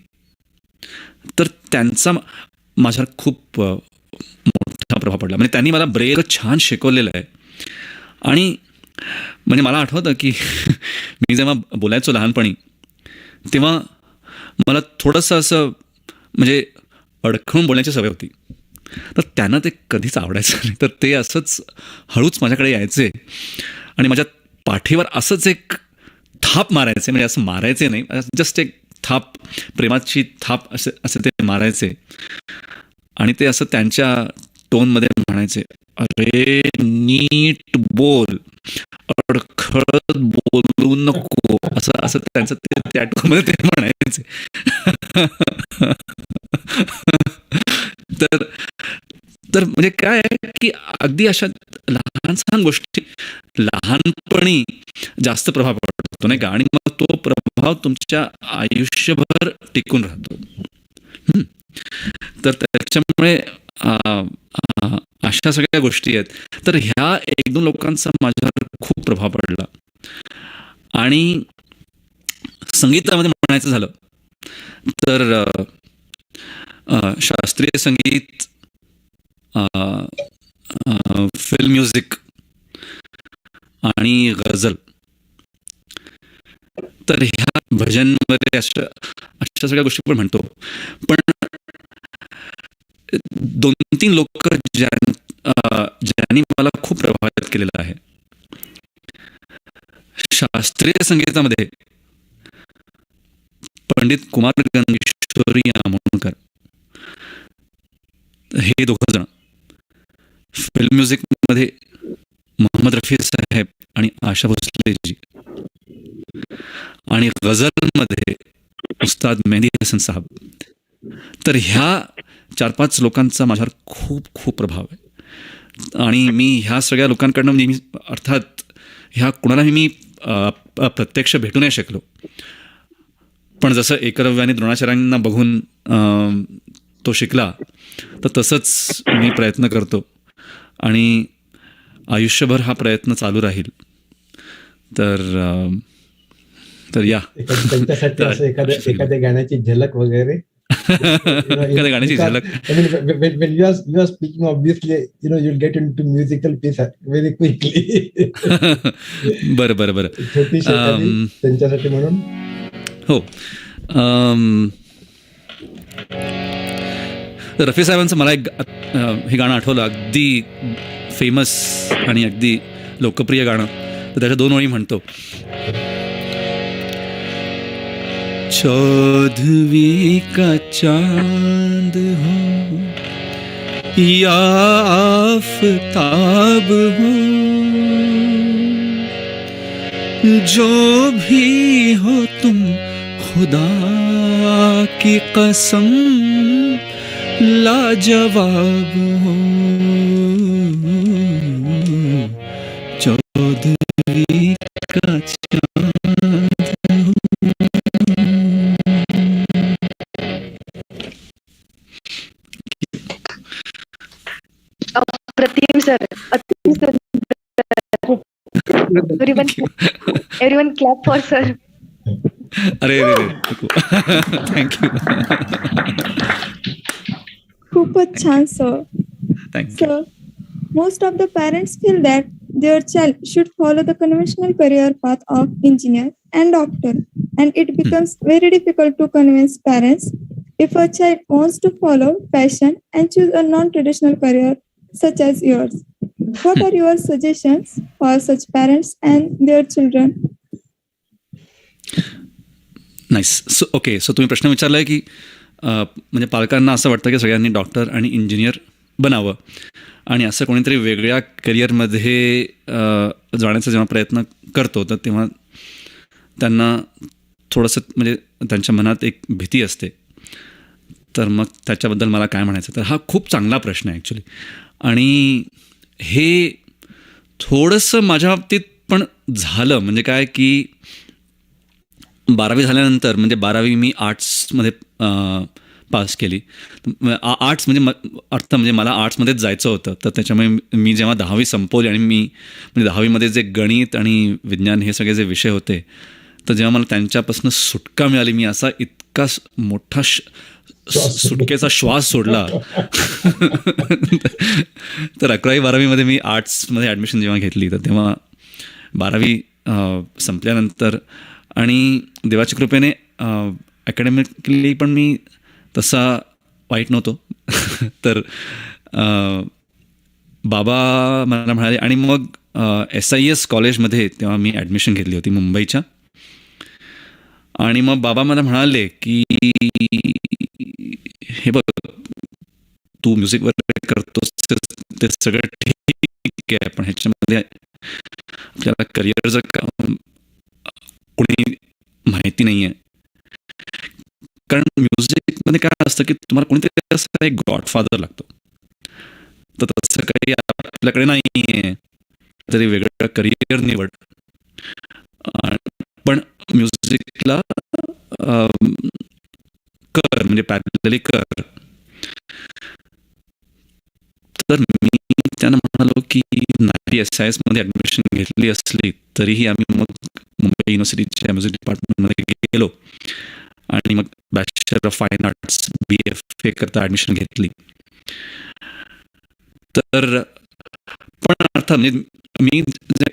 तर त्यांचा माझ्यावर खूप मोठा प्रभाव पडला. म्हणजे त्यांनी मला ब्रेल छान शिकवलेलं आहे. आणि म्हणजे मला आठवतं की मी जेव्हा बोलायचो लहानपणी तेव्हा मला थोडंसं असं म्हणजे अडखळून बोलण्याची सवय होती. तर त्यांना ते कधीच आवडायचं नाही. तर ते असंच हळूच माझ्याकडे यायचे आणि माझ्या पाठीवर असंच एक थाप मारायचे. म्हणजे असं मारायचे नाही, जस्ट एक थाप, प्रेमाची थाप असे ते मारायचे. आणि ते असं त्यांच्या टोनमध्ये म्हणायचे, अरे नीट बोल, अडखळत बोलू नको, असं त्यांचं ते त्या टोनमध्ये ते म्हणायचे. तर म्हणजे काय आहे की अगदी अशा लहान गोष्टी लहानपणी जास्त प्रभाव पडतो नाही का, आणि मग तो प्रभाव तुमच्या आयुष्यभर टिकून राहतो. तर त्याच्यामुळे अशा सगळ्या गोष्टी आहेत. तर ह्या 1-2 लोकांचा माझ्यावर खूप प्रभाव पडला. आणि संगीतामध्ये म्हणायचं झालं तर शास्त्रीय संगीत, फिल्म म्युझिक आणि गझल, तर ह्या भजन वगैरे अशा सगळ्या गोष्टी पण म्हणतो. पण 2-3 लोक ज्यांनी मला खूप प्रभावित केलेलं आहे. शास्त्रीय संगीतामध्ये पंडित कुमार गंगेश्वरी आमोणकर हे 2 जण, फिल्म म्युझिकमध्ये मोहम्मद रफी साहेब आणि आशा भोसलेजी, आणि गझलमध्ये उस्ताद मेहंदी हसन साहब. तर ह्या 4-5 लोकांचा माझ्यावर खूप खूप प्रभाव आहे. आणि मी ह्या सगळ्या लोकांकडनं नेहमी, अर्थात ह्या कुणालाही मी प्रत्यक्ष भेटू नाही शकलो, पण जसं एकलव्याने द्रोणाचार्यांना बघून तो शिकला, तर तसंच मी प्रयत्न करतो आणि आयुष्यभर हा प्रयत्न चालू राहील. तर या त्यांच्यासाठी असं एखाद्या गाण्याची झलक वगैरे, एखाद्या गाण्याची झलक. when you are speaking, obviously you'll get into musical piece very quickly. बरं छोटीशी एखादी त्यांच्यासाठी म्हणून. हो, रफी साहेबांचं मला एक हे गाणं आठवलं, अगदी फेमस आणि अगदी लोकप्रिय गाणं. तर त्याच्या 2 ओळी म्हणतो, चौदहवीं का चांद हो या आफताब हो, जो भी हो तुम खुदा की कसम लाजवाब हो, चौदहवीं का चांद हो. अप्रतिम सर, अतिशय सुंदर. Everyone clap for sir. अरे थँक्यू. खूपच छान sir. Thank you. Sir, most of the parents feel that their child should follow the conventional career path of engineer and doctor, and it becomes very difficult to convince parents if a child wants to follow passion and choose a non-traditional career such as yours. What are your suggestions for such parents and their children? Nice. So तुम्ही प्रश्न विचारलाय की म्हणजे पालकांना असं वाटतं की सगळ्यांनी doctor आणि इंजिनियर बनावं आणि असं कोणीतरी वेगळ्या करिअरमध्ये जाण्याचा जेव्हा प्रयत्न करतो तर तेव्हा त्यांना थोडंसं म्हणजे त्यांच्या मनात एक भीती असते. तर मग त्याच्याबद्दल मला काय म्हणायचं, तर हा खूप चांगला प्रश्न आहे ॲक्च्युली. आणि हे थोडंसं माझ्या बाबतीत पण झालं. म्हणजे काय की 12वी झाल्यानंतर, म्हणजे 12वी मी आर्ट्समध्ये पास केली. आर्ट्स म्हणजे अर्थ म्हणजे मला आर्ट्समध्येच जायचं होतं. तर त्याच्यामुळे मी जेव्हा 10वी संपवली आणि मी म्हणजे 10वीमध्ये जे गणित आणि विज्ञान हे सगळे जे विषय होते, तर जेव्हा मला त्यांच्यापासून सुटका मिळाली, मी असा इतका मोठा सुटकेचा श्वास सोडला. तर 11वी 12वीमध्ये मी आर्ट्समध्ये ॲडमिशन जेव्हा घेतली, तर तेव्हा 12वी संपल्यानंतर आणि देवाच्या कृपेने अकॅडमिकली पण मी तसा वाईट नव्हतो. तर बाबा मला म्हणाले आणि मग SIS कॉलेजमध्ये तेव्हा मी ॲडमिशन घेतली होती मुंबईच्या. आणि मग बाबा मला म्हणाले की हे बघ, तू म्युझिक वगैरे करतोस ते सगळं ठीक आहे, पण ह्याच्यामध्ये आपल्याला करिअर जर कोणी माहिती नाही आहे. कारण म्युझिकमध्ये काय असतं की तुम्हाला कोणीतरी असं एक गॉडफादर लागतो. तर तसं काही आपल्याकडे नाही आहे. तरी वेगळं करिअर निवड, पण म्युझिकला कर, म्हणजे पॅरलली कर. तर मी त्यांना म्हणालो की नाही, SIS मध्ये ॲडमिशन घेतली असली तरीही आम्ही मग मुंबई युनिव्हर्सिटीच्या म्युझिक डिपार्टमेंटमध्ये गेलो आणि मग bachelor of fine arts BFA करता ॲडमिशन घेतली. तर पण अर्थ म्हणजे मी जे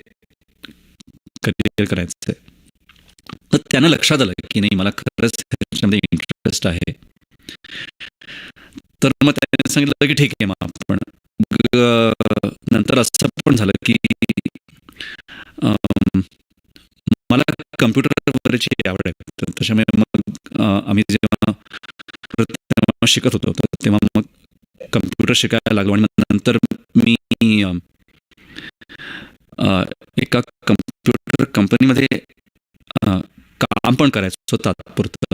करिअर करायचं आहे, तर त्यांना लक्षात आलं की नाही, मला खरंच त्याच्यामध्ये इंटरेस्ट आहे. तर मग त्यांनी सांगितलं की ठीक आहे, मग आपण नंतर असं पण झालं की मला कम्प्युटर वगैरेची आवड आहे. तर त्याच्यामुळे मग आम्ही जेव्हा शिकत होतो तर तेव्हा मग कम्प्युटर शिकायला लागलो. आणि मग नंतर मी एका कम्प्युटर कंपनीमध्ये काम पण करायचं तात्पुरतं.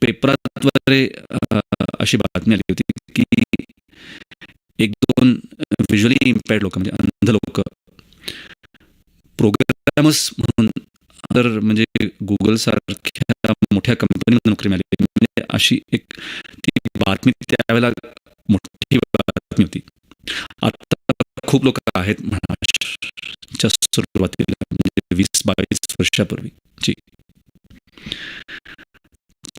पेपरात वगैरे अशी बातमी आली होती की 1-2 व्हिज्युअली इम्पेअर्ड लोक, म्हणजे अंध लोक, प्रोग्रॅमर्स म्हणून तर म्हणजे गुगल सारख्या मोठ्या कंपनीमध्ये नोकरी मिळाली. म्हणजे अशी एक ती बातमी त्यावेळेला मोठी बातमी होती. आता खूप लोक आहेत महाराष्ट्राच्या सुरुवातीला, म्हणजे 20-22 वर्षापूर्वीची.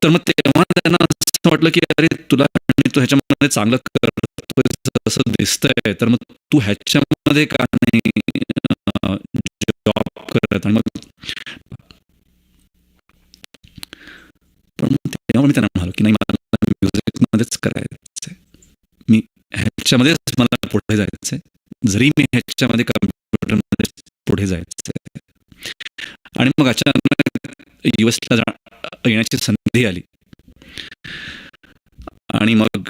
तर मग तेव्हा त्यांना असं वाटलं की अरे तू ह्याच्यामध्ये चांगलं करतोय असं दिसतंय, तर मग तू ह्याच्यामध्ये का नाही जॉब करत. आणि मग पण तेव्हा मी त्यांना म्हणालो की नाही, मला म्युझिकमध्येच करायचं आहे, मी ह्याच्यामध्येच मला पुढे जायचं आहे, जरी मी ह्याच्यामध्ये कम्प्युटरमध्ये पुढे जायचं आहे. आणि मग अचानक US ला येण्याची संधी आली आणि मग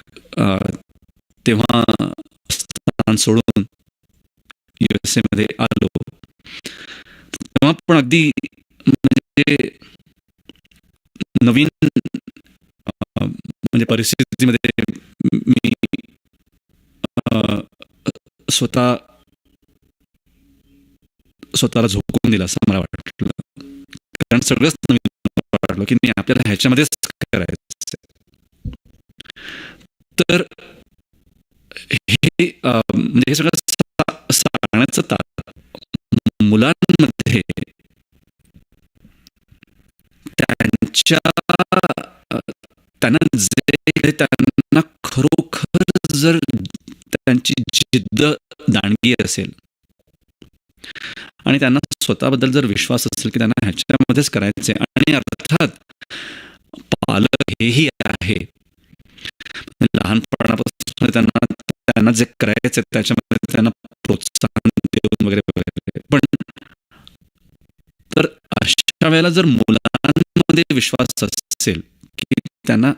तेव्हा स्थान सोडून USA मध्ये आलो. तेव्हा पण अगदी म्हणजे नवीन म्हणजे परिस्थितीमध्ये मी स्वतःला झोकून दिलं असं मला वाटलं. कारण सगळंच नवीन वाटलं की नाही, आपल्याला ह्याच्यामध्येच करायचं. तर हे म्हणजे हे सगळं सांगण्याचं मुलांमध्ये त्यांना खरोखर जर त्यांची जिद्द दांडगी असेल आणि त्यांना स्वतःबद्दल जर विश्वास असेल की त्यांना ह्याच्यामध्येच करायचे, आणि अर्थात पालक हेही आहे, लहानपणापासून त्यांना जे करायचं त्याच्यामध्ये त्यांना प्रोत्साहन देऊन वगैरे वगैरे. पण तर अशा वेळेला जर मुलांना मध्ये विश्वास असेल की त्यांना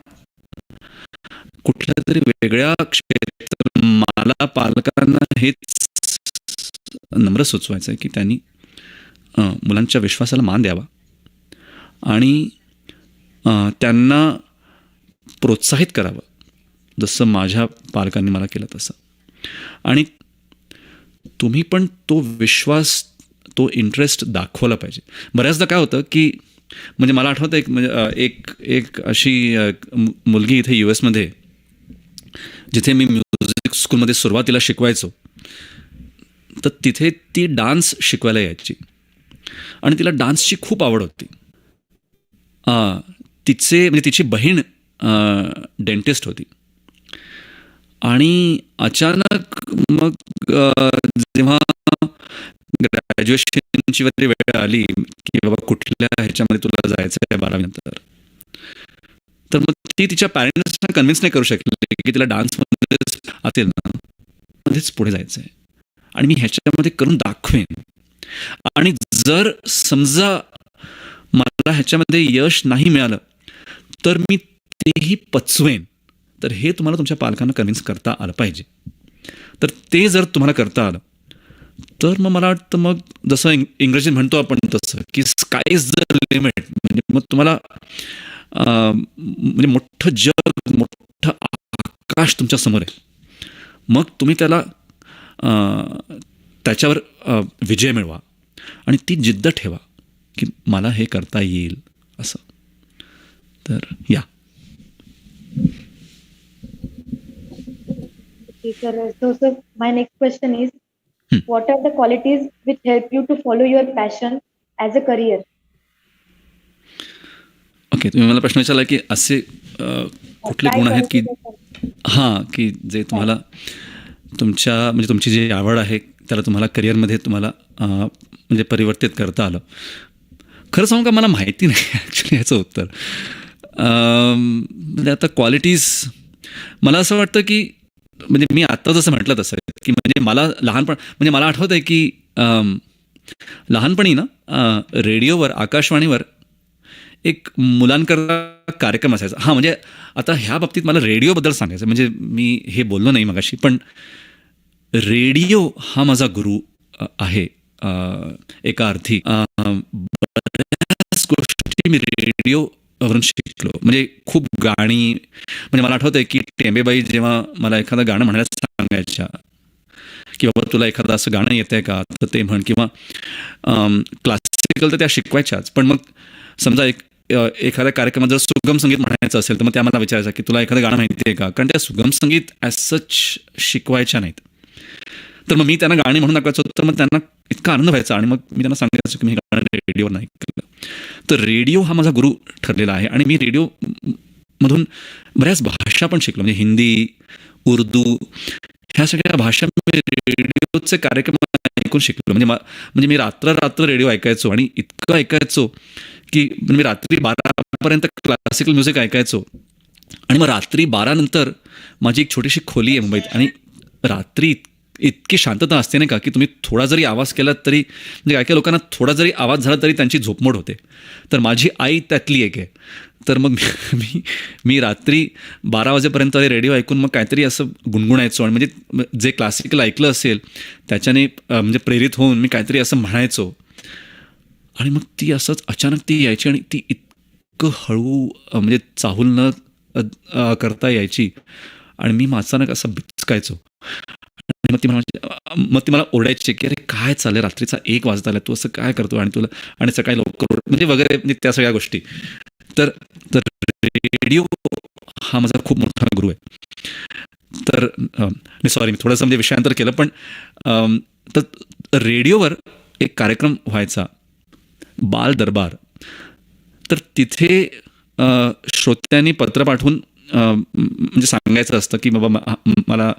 कुठल्या तरी वेगळ्या क्षेत्र, मला पालकांना हेच नम्र सुचवायचं आहे की त्यांनी मुलांच्या विश्वासाला मान द्यावा आणि त्यांना प्रोत्साहित करावं, जसं माझ्या पालकांनी मला केलं तसं. आणि तुम्ही पण तो विश्वास, तो इंटरेस्ट दाखवला पाहिजे. बऱ्याचदा काय होतं की म्हणजे मला आठवतं एक अशी मुलगी इथे US मध्ये, जिथे मी म्युझिक स्कूलमध्ये सुरुवातीला शिकवायचो, तर तिथे ती डान्स शिकवायला यायची आणि तिला डान्सची खूप आवड होती. तिची बहीण डेंटिस्ट होती आणि अचानक मग जेव्हा ग्रॅज्युएशनची वगैरे वेळ आली की बाबा कुठल्या ह्याच्यामध्ये तुला जायचं आहे 12वी नंतर, तर मग ती तिच्या पॅरेंट्सना कन्व्हिन्स नाही करू शकली की तिला डान्समध्येच असेल ना, मध्येच पुढे जायचं आहे आणि मी ह्याच्यामध्ये करून दाखवेन. आणि जर समजा मला ह्याच्यामध्ये यश नाही मिळालं तर मी तेही पचवेन. तर हे तुम्हाला तुमच्या पालकांना कन्व्हिन्स करता आलं पाहिजे. तर ते जर तुम्हाला करता आलं तर मग मला वाटतं, मग जसं इंग्रजीत म्हणतो आपण तसं की स्काय इज द लिमिट. म्हणजे मग तुम्हाला म्हणजे मोठं जग, मोठं आकाश तुमच्या समोर आहे. मग तुम्ही त्याच्यावर विजय मिळवा आणि ती जिद्द ठेवा की मला हे करता येईल असं. तर या. So my next question is, what are the qualities which help you to follow your passion as a career? Okay, तुम्ही मला प्रश्न विचारला की असे कुठले गुण आहेत की की जे तुम्हाला म्हणजे तुमची जी आवड आहे त्याला तुम्हाला करिअरमध्ये तुम्हाला म्हणजे परिवर्तित करता आलं. खरं सांगू का, मला माहिती नाही ॲक्च्युली याचं उत्तर. म्हणजे आता क्वालिटीज मला असं वाटतं की म्हणजे मी आत्ता जसं म्हटलं तसं की म्हणजे मला म्हणजे मला आठवतं आहे की लहानपणी ना रेडिओवर, आकाशवाणीवर एक मुलांकरता कार्यक्रम असायचा. म्हणजे आता ह्या बाबतीत मला रेडिओबद्दल सांगायचं, म्हणजे मी हे बोललो नाही मगाशी, पण रेडिओ हा माझा गुरु आहे एका अर्थी. बऱ्याच गोष्टी मी रेडिओवरून शिकलो. म्हणजे खूप गाणी, म्हणजे मला आठवतं आहे की टेंबेबाई जेव्हा मला एखादं गाणं म्हणायला सांगायच्या की बाबा तुला एखादं असं गाणं येतं आहे का, तर ते म्हण. किंवा क्लासिकल तर त्या शिकवायच्याच, पण मग समजा एखाद्या कार्यक्रमात जर सुगम संगीत म्हणायचं असेल तर मग त्या मला विचारायचं की तुला एखादं गाणं माहिती आहे का, कारण त्या सुगम संगीत ॲज सच शिकवायच्या नाहीत. तर मग मी त्यांना गाणी म्हणून दाखवायचो, तर मग त्यांना इतका आनंद व्हायचा आणि मग मी त्यांना सांगायचो की मी हे गाणं रेडिओवर नाही केलं. तर रेडिओ हा माझा गुरु ठरलेला आहे आणि मी रेडिओमधून बऱ्याच भाषा पण शिकलो. म्हणजे हिंदी, उर्दू ह्या सगळ्या भाषा मी रेडिओचे कार्यक्रम ऐकून शिकलो. म्हणजे मी रात्र रेडिओ ऐकायचो आणि इतकं ऐकायचो की मी रात्री 12पर्यंत क्लासिकल म्युझिक ऐकायचो. आणि मग रात्री 12 नंतर माझी एक छोटीशी खोली आहे मुंबईत आणि रात्री इतकी शांतता असते नाही का की तुम्ही थोडा जरी आवाज केला तरी, म्हणजे काही लोकांना थोडा जरी आवाज झाला तरी त्यांची झोपमोड होते. तर माझी आई त्यातली एक आहे. तर मग मी रात्री 12 वाजेपर्यंत रेडिओ ऐकून मग काहीतरी असं गुणगुणायचो आणि म्हणजे जे क्लासिकल ऐकलं असेल त्याच्याने म्हणजे प्रेरित होऊन मी काहीतरी असं म्हणायचो. आणि मग ती असंच अचानक ती यायची आणि ती इतकं हळू म्हणजे चाहूल न करता यायची आणि मी अचानक असं बिचकायचो. मग ती मला ओरडायची की अरे काय चाललंय, रात्रीचा 1 वाजता आला, तू असं काय करतो आणि तुला आणि सकाळी लवकर म्हणजे वगैरे, म्हणजे त्या सगळ्या गोष्टी. तर रेडिओ हा माझा खूप मोठा गुरु आहे. तर सॉरी मी थोडंसं म्हणजे विषयांतर केलं, पण तर रेडिओवर एक कार्यक्रम व्हायचा, बाल दरबार. तर तिथे श्रोत्यांनी पत्र पाठवून म्हणजे सांगायचं असतं की बाबा मला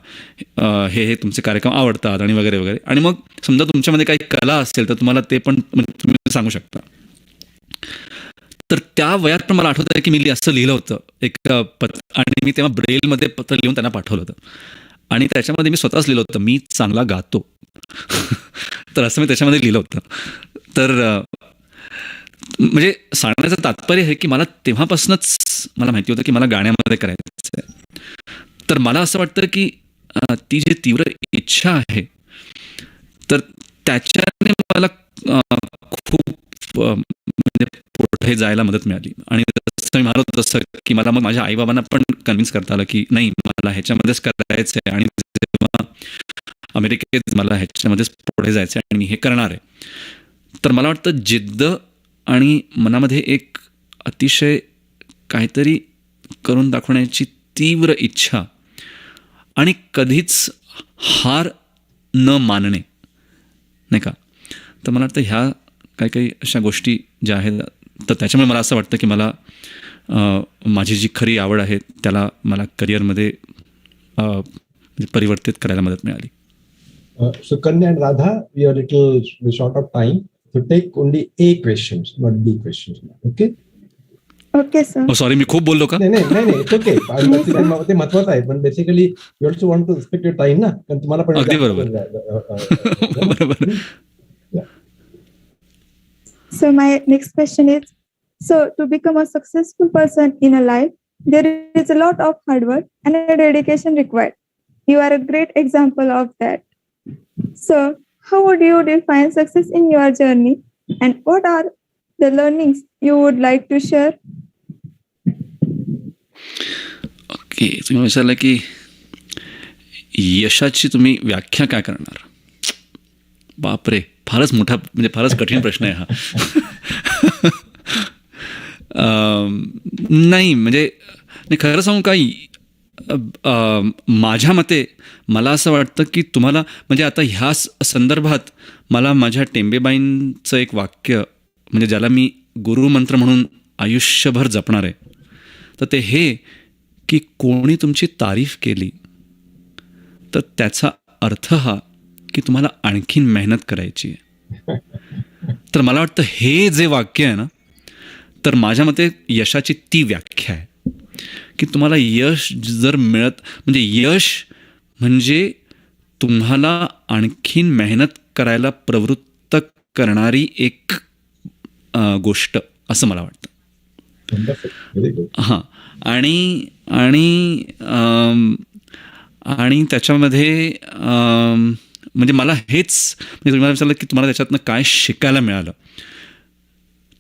हे तुमचे कार्यक्रम आवडतात आणि वगैरे वगैरे. आणि मग समजा तुमच्यामध्ये काही कला असेल तर तुम्हाला ते पण तुम्ही सांगू शकता. तर त्या वयात पण मला आठवतं आहे की मी असं लिहिलं होतं एक पत्र, आणि मी तेव्हा ब्रेलमध्ये पत्र लिहून त्यांना पाठवलं होतं आणि त्याच्यामध्ये मी स्वतःच लिहिलं होतं मी चांगला गातो. तर असं मी त्याच्यामध्ये लिहिलं होतं. म्हणजे सांगण्याचं तात्पर्य आहे की मला तेव्हापासूनच मला माहिती होतं की मला गाण्यामध्ये करायचं आहे. तर मला असं वाटतं की ती जी तीव्र इच्छा आहे तर त्याच्याने मला खूप म्हणजे पुढे जायला मदत मिळाली. आणि जसं मी म्हणालो तसं की मला मग माझ्या आईबाबांना पण कन्व्हिन्स करता आलं की नाही मला ह्याच्यामध्येच करायचं आहे आणि जेव्हा अमेरिकेत मला ह्याच्यामध्येच पुढे जायचं आहे आणि मी हे करणार आहे. तर मला वाटतं जिद्द आणि मनामध्ये एक अतिशय काहीतरी करून दाखवण्याची तीव्र इच्छा आणि कधीच हार न मानणे, नाही का. तर मला वाटतं ह्या काही काही अशा गोष्टी ज्या आहेत तर त्याच्यामुळे मला असं वाटतं की मला माझी जी खरी आवड आहे त्याला मला करिअरमध्ये परिवर्तित करायला मदत मिळाली. Sukanya and Radha, we are little short of time, so take only A questions, not B questions. Okay? Okay, sir. Sorry मी खूप बोललो का? नाही it's okay. ते महत्वाचं आहे पण basically you also want to respect your time ना, कारण तुम्हाला पण अगदी बरोबर. बरोबर. So my next question is, so to become a successful person in a life, there is a lot of hard work and a dedication required. You are a great example of that. So how would you define success in your journey and what are the learnings you would like to share? Okay, तुम्ही विचारलं की यशाची तुम्ही व्याख्या काय करणार. बापरे, फारच मोठा म्हणजे फारच कठीण प्रश्न आहे हा. नाही म्हणजे खरं सांगू काय, माझ्या मते मला असं वाटतं की तुम्हाला म्हणजे आता ह्या संदर्भात मला माझ्या टेंबेबाईंचं एक वाक्य म्हणजे ज्याला मी गुरुमंत्र म्हणून आयुष्यभर जपणार आहे तर ते हे की कोणी तुमची तारीफ केली तर त्याचा अर्थ हा की तुम्हाला आणखीन मेहनत करायची आहे. तर मला वाटतं हे जे वाक्य आहे ना तर माझ्या मते यशाची ती व्याख्या आहे की तुम्हाला यश जर मिळत म्हणजे यश म्हणजे तुम्हाला आणखीन मेहनत करायला प्रवृत्त करणारी एक गोष्ट असं मला वाटतं. हां, आणि आणि आणि त्याच्यामध्ये म्हणजे मला हेच म्हणजे तुम्हाला विचारलं की तुम्हाला त्याच्यातनं काय शिकायला मिळालं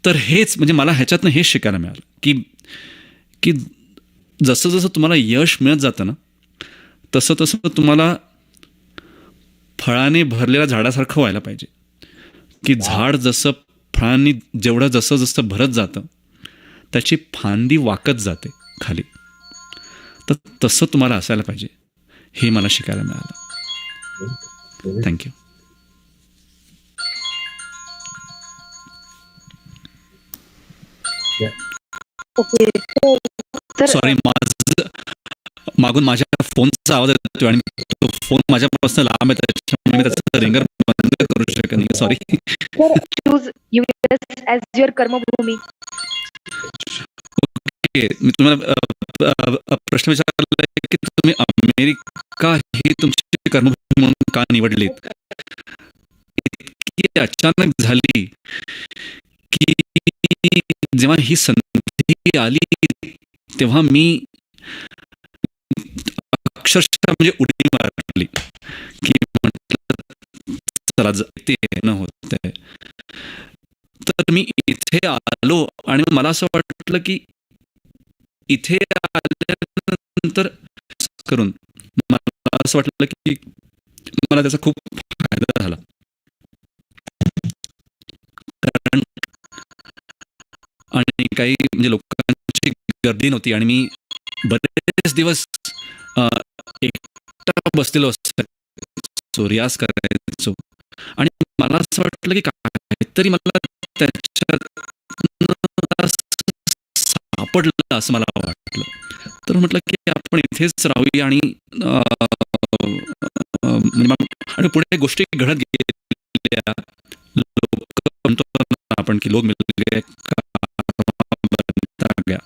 तर हेच म्हणजे मला ह्याच्यातनं हेच शिकायला मिळालं की की जसं जसं तुम्हाला यश मिळत जातं ना तसं तसं तुम्हाला फळाने भरलेल्या झाडासारखं व्हायला पाहिजे की झाड जसं फळांनी जेवढं जसं जसं भरत जातं त्याची फांदी वाकत जाते खाली, तर तसं तुम्हाला असायला पाहिजे हे मला शिकायला मिळालं. थँक्यू. सॉरी, मागून माझ्या फोनचा आवाज येतो आणि तो फोन माझ्यापासून लांब आहे त्याच्यामुळे त्याचा रिंगर बंद करू शकत नाही. Sorry. Choose US as your कर्मभूमी. ओके, मी तुम्हाला प्रश्न विचारला की तुम्ही अमेरिका ही तुमची कर्मभूमी म्हणून का निवडलीत. इतकी अचानक झाली की जेव्हा ही संधी आली तेव्हा मी अक्षरशः म्हणजे उडी मारली की म्हटलं चला ते न होतंय. तर मी इथे आलो आणि मला असं वाटलं की इथे आल्यानंतर करून मला असं वाटलं की मला त्याचा खूप फायदा झाला. कारण आणि काही म्हणजे लोकांची गर्दी नव्हती आणि मी बरेच दिवस एकटा बसलेलो असतो, रियाज करायचो आणि मला असं वाटलं की काहीतरी मला त्याच्यात सापडलं असं मला वाटलं. तर म्हटलं की आपण इथेच राहूया आणि आणि पुढे गोष्टी घडत गेल्या. लोक म्हणतो आपण की लोक मिळले गया,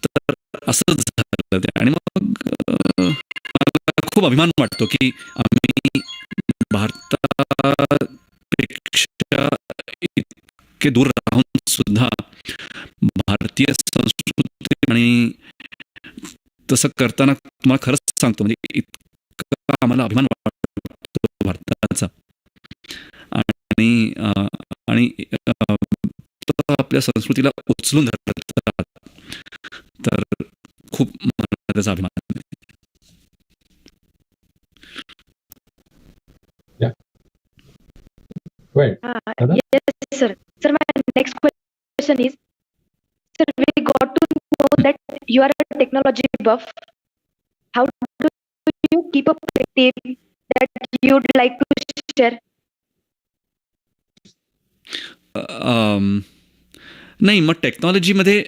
तर असंच झालं ते. आणि मग मला खूप अभिमान वाटतो की आम्ही भारतापेक्षा इतके दूर राहून सुद्धा भारतीय संस्कृती आणि तसं करताना तुम्हाला खरंच सांगतो, म्हणजे इतका आम्हाला अभिमान वाटतो भारताचा. आणि आणि आपल्या संस्कृतीला उचलून धरतात, तर खूप मला त्याचा अभिमान आहे. Yes, sir. Sir, my next question is, sir, we got to know that you are a technology buff. How do you keep up with tip that you'd like to share? नाही, मग टेक्नॉलॉजीमध्ये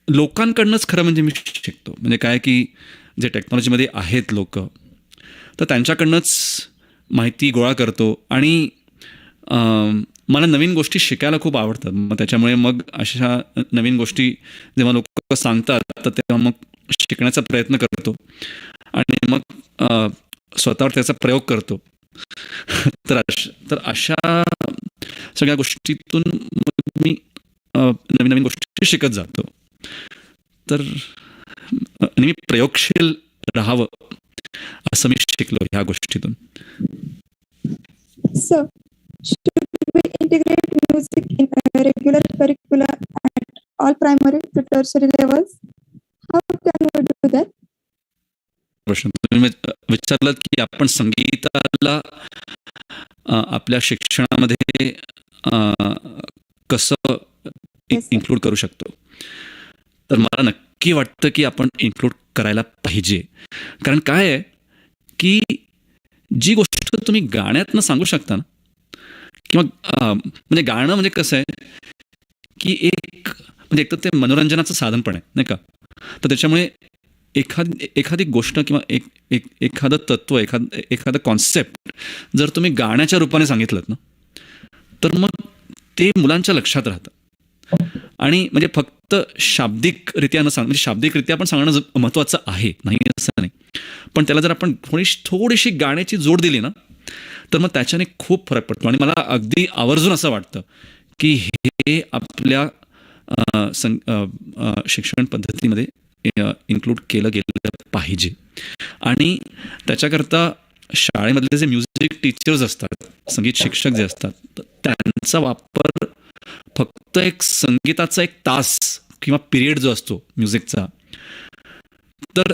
लोकांकडनंच खरं म्हणजे मी शिकतो. म्हणजे काय की जे टेक्नॉलॉजीमध्ये आहेत लोक, तर त्यांच्याकडनंच माहिती गोळा करतो. आणि मला नवीन गोष्टी शिकायला खूप आवडतात. मग त्याच्यामुळे मग अशा नवीन गोष्टी जेव्हा लोक सांगतात, तर तेव्हा मग शिकण्याचा प्रयत्न करतो आणि मग स्वतःवर त्याचा प्रयोग करतो. तर अशा सगळ्या गोष्टीतून मी नवीन नवीन गोष्टी शिकत जातो. तर नेहमी प्रयोगशील राहावं असं मी शिकलो ह्या गोष्टीतून. So, should we integrate music in a regular curricula at all primary to tertiary levels? How can we do that? प्रश्न तुम्ही विचारलात की आपण संगीताला आपल्या शिक्षणामध्ये कसं इन्क्लूड करू शकतो. तर मला नक्की वाटतं की आपण इन्क्लूड करायला पाहिजे. कारण काय आहे की जी गोष्ट तुम्ही गाण्यातनं सांगू शकता ना, किंवा म्हणजे गाणं म्हणजे कसं आहे की म्हणजे एक तर ते मनोरंजनाचं साधन पण आहे, नाही का. तर त्याच्यामुळे एखादी गोष्ट किंवा एखादं तत्व, एखादं कॉन्सेप्ट जर तुम्ही गाण्याच्या रूपाने सांगितलं ना, तर मग ते मुलांच्या लक्षात राहतं. आणि म्हणजे फक्त शाब्दिकरित्या म्हणजे शाब्दिकरित्या पण सांगणं महत्त्वाचं आहे, नाही असं नाही, पण त्याला जर आपण थोडीशी गाण्याची जोड दिली ना, तर मग त्याच्याने खूप फरक पडतो. आणि मला अगदी आवर्जून असं वाटतं की हे आपल्या शिक्षण पद्धतीमध्ये इन्क्लूड केलं गेलं पाहिजे. आणि त्याच्याकरता शाळेमधले जे म्युझिक टीचर्स असतात, संगीत शिक्षक जे असतात, त्यांचा वापर फक्त एक संगीताचा एक तास किंवा पिरियड जो असतो म्युझिकचा, तर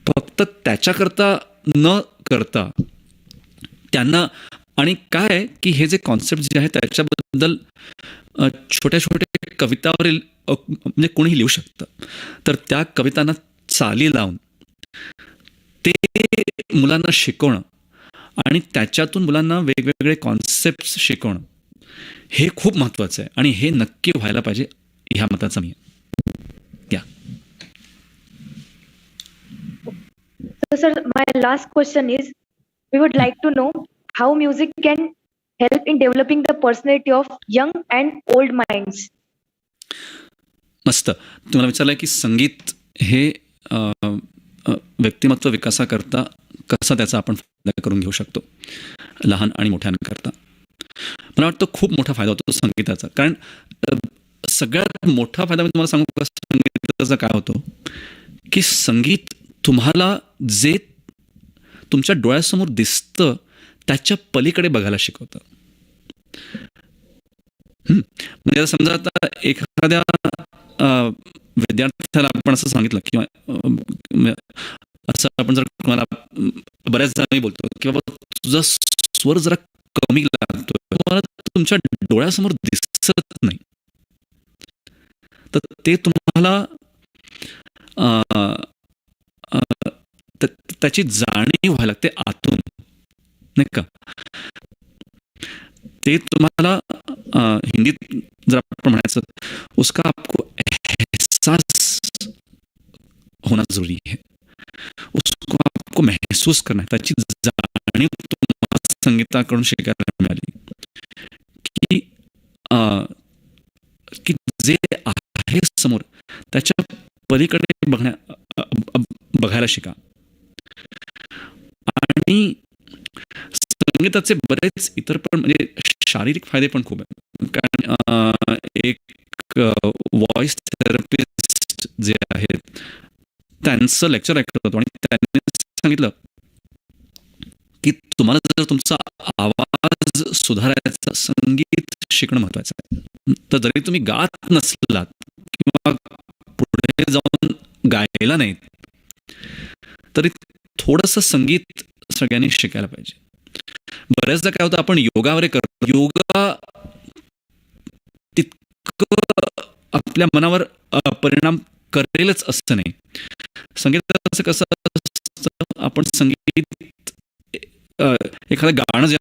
फक्त त्याच्याकरता न करता त्यांना, आणि काय आहे की हे जे कॉन्सेप्ट जे आहे त्याच्याबद्दल छोट्या छोट्या कवितावरील म्हणजे कोणीही लिहू शकतं, तर त्या कवितांना चाली लावून ते मुलांना शिकवणं आणि त्याच्यातून मुलांना वेगवेगळे कॉन्सेप्ट शिकवणं हे खूप महत्त्वाचं आहे. आणि हे नक्की व्हायला पाहिजे, ह्या मताचा मी आहे. So, sir, my last question is, we would like to know how music can help in developing the personality of young and old minds. मस्त. तुम्हाला विचारलं की संगीत हे व्यक्तिमत्व विकासाकरता कसा त्याचा आपण फायदा करून घेऊ शकतो लहान आणि मोठ्यांकरता. मला वाटतं खूप मोठा फायदा होतो संगीताचा. कारण सगळ्यात मोठा फायदा मी तुम्हाला सांगू का संगीताचा काय होतो, की संगीत तुम्हाला जे तुमच्या डोळ्यासमोर दिसतं त्याच्या पलीकडे बघायला शिकवतं. म्हणजे समजा आता एखाद्या विद्यार्थ्याला आपण असं सांगितलं किंवा असं आपण जर कोणाला बऱ्याचदा मी बोलतो की बाबा तुझा स्वर जरा कमी लागतो, मला तुमच्या डोळ्यासमोर दिसत नाही, तर ते तुम्हाला त्याची जाणीव व्हायला लागते आतून, नाही का. ते तुम्हाला हिंदीत जर आपण म्हणायचं, उसका आपको एहसास होना जरूरी है, उसको आपको महसूस करना है. त्याची जाणीव तुम्हाला संगीताकडून शिकायला मिळाली की की जे आहे समोर त्याच्या पलीकडे बघायला शिका. आणि संगीताचे बरेच इतर पण म्हणजे शारीरिक फायदे पण खूप आहेत. कारण एक व्हॉइस थेरपिस्ट जे आहेत त्यांचं लेक्चर ऐकत होतो आणि त्यांनी सांगितलं की तुम्हाला जर तुमचा आवाज सुधारायचा, संगीत शिकणं महत्वाचं आहे. तर जरी तुम्ही गात नसलात किंवा पुढे जाऊन गायला नाहीत तरी थोडंसं संगीत सगळ्यांनी शिकायला पाहिजे. बऱ्याचदा काय होतं, आपण योगावर करतो, योगा तितकं आपल्या मनावर परिणाम करेलच असं नाही. संगीताचं कसं असतं, आपण संगीत एखादं गाणं जे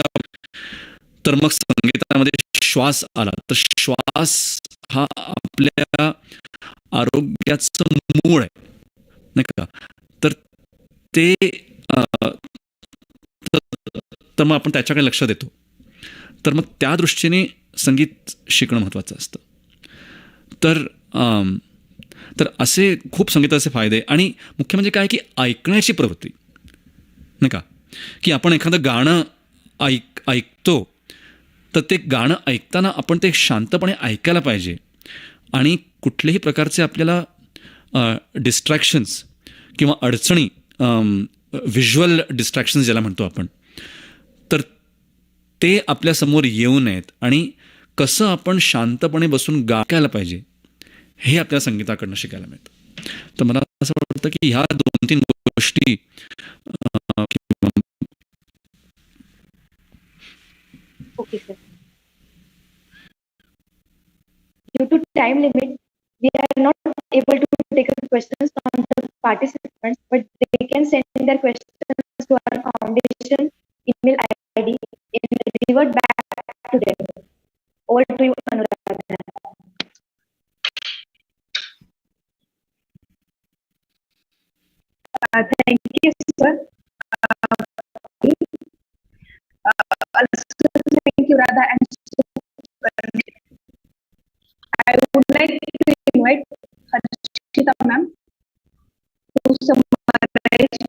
तर मग संगीतामध्ये श्वास आला तर श्वास हा आपल्या आरोग्याचं मूळ आहे, नाही का. तर ते तर मग आपण त्याच्याकडे लक्ष देतो. तर मग त्या दृष्टीने संगीत शिकणं महत्त्वाचं असतं. तर असे खूप संगीताचे फायदे. आणि मुख्य म्हणजे काय की ऐकण्याची प्रवृत्ती, नाही का, की आपण एखादं गाणं ऐकतो तर ते गाणं ऐकताना आपण ते शांतपणे ऐकायला पाहिजे आणि कुठल्याही प्रकारचे आपल्याला डिस्ट्रॅक्शन्स किंवा अडचणी, व्हिज्युअल डिस्ट्रॅक्शन्स ज्याला म्हणतो आपण, तर ते आपल्यासमोर येऊ नयेत. आणि कसं आपण शांतपणे बसून गायला पाहिजे हे आपल्या संगीताकडनं शिकायला मिळतं. तर मला असं वाटतं की ह्या 2-3 गोष्टी Okay, sir. Due to time limit, we are not able to take questions from the participants, but they can send their questions to our foundation email ID and revert back to them. Over to you, Anuradha. Thank you, sir. Also, thank you, Radha and Sukarni. I would like to invite Harshita ma'am to summarize.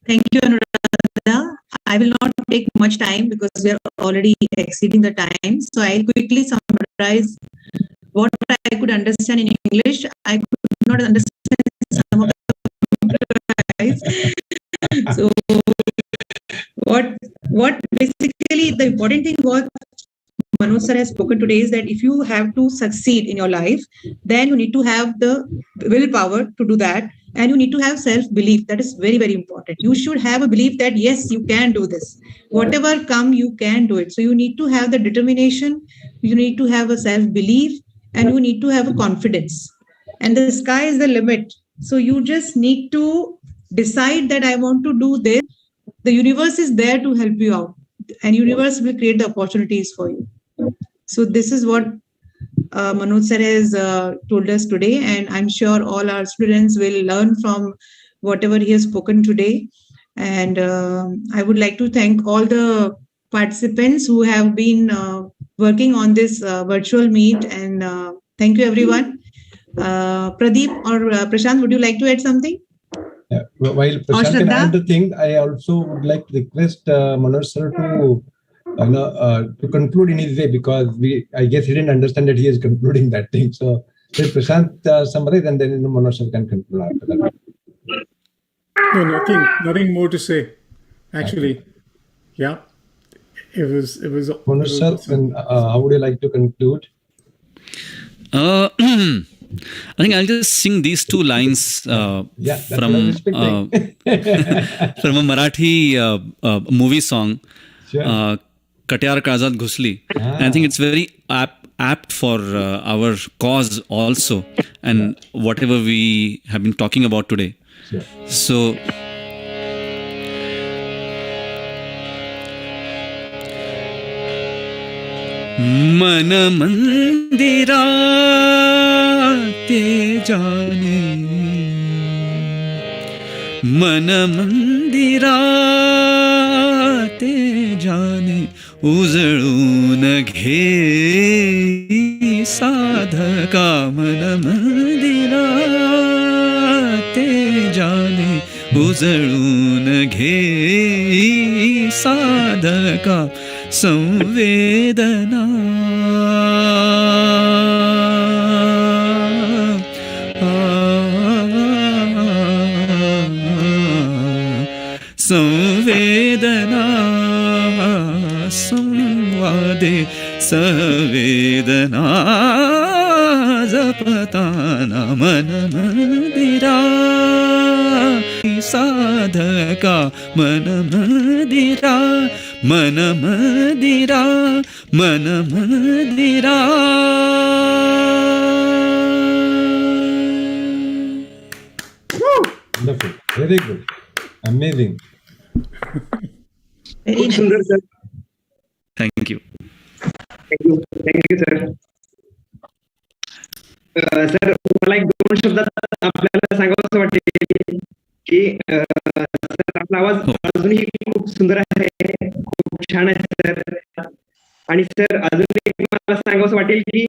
Thank you, Anuradha. I will not take much time because we are already exceeding the time. So I'll quickly summarize what I could understand in English. I could not understand some of the guys. So what basically the important thing what Manoj sir has spoken today is that if you have to succeed in your life, then you need to have the willpower to do that, and you need to have self-belief. That is very, very important. You should have a belief that yes, you can do this. Whatever come, you can do it. So you need to have the determination, you need to have a self-belief, and you need to have a confidence. And the sky is the limit. So you just need to decide that I want to do this. The universe is there to help you out, and universe will create the opportunities for you. So this is what Manoj sir has told us today, and I'm sure all our students will learn from whatever he has spoken today. And I would like to thank all the participants who have been working on this virtual meet, and thank you everyone. Pradeep or Prashant, would you like to add something? Yeah. While Prashant can add the thing, I also would like to request Manoj sir to conclude in his way, because I guess he didn't understand that he is concluding that thing. So let Prashant summarize, and then Manoj sir can conclude after that. No, nothing more to say. Actually, yeah, it was. Manoj sir, awesome. How would you like to conclude? I think I'll just sing these 2 lines from from a Marathi movie song, Katyar Kazat Ghusli. And I think it's very apt for our cause also, and whatever we have been talking about today. Sure. So मन मंदिरा ते जाने, मन मंदिरा ते जाने, उजळून घे साधका. मन मंदिरा ते जाने, उजळून घे साधका संवेदना. संवेदना संवादे संवेदना जपताना मन मंदिरा साधका मन मंदिरा मन मंदिरा मन मंदिरा. Wonderful. Very good. Amazing. खूप सुंदर sir. Thank you. Thank you sir. Sir मला एक 2 शब्दात आपल्याला सांगावं वाटेल की सर आपला आवाज अजूनही खूप सुंदर आहे, खूप छान आहे सर. आणि सर अजून एक मला सांगावं वाटेल की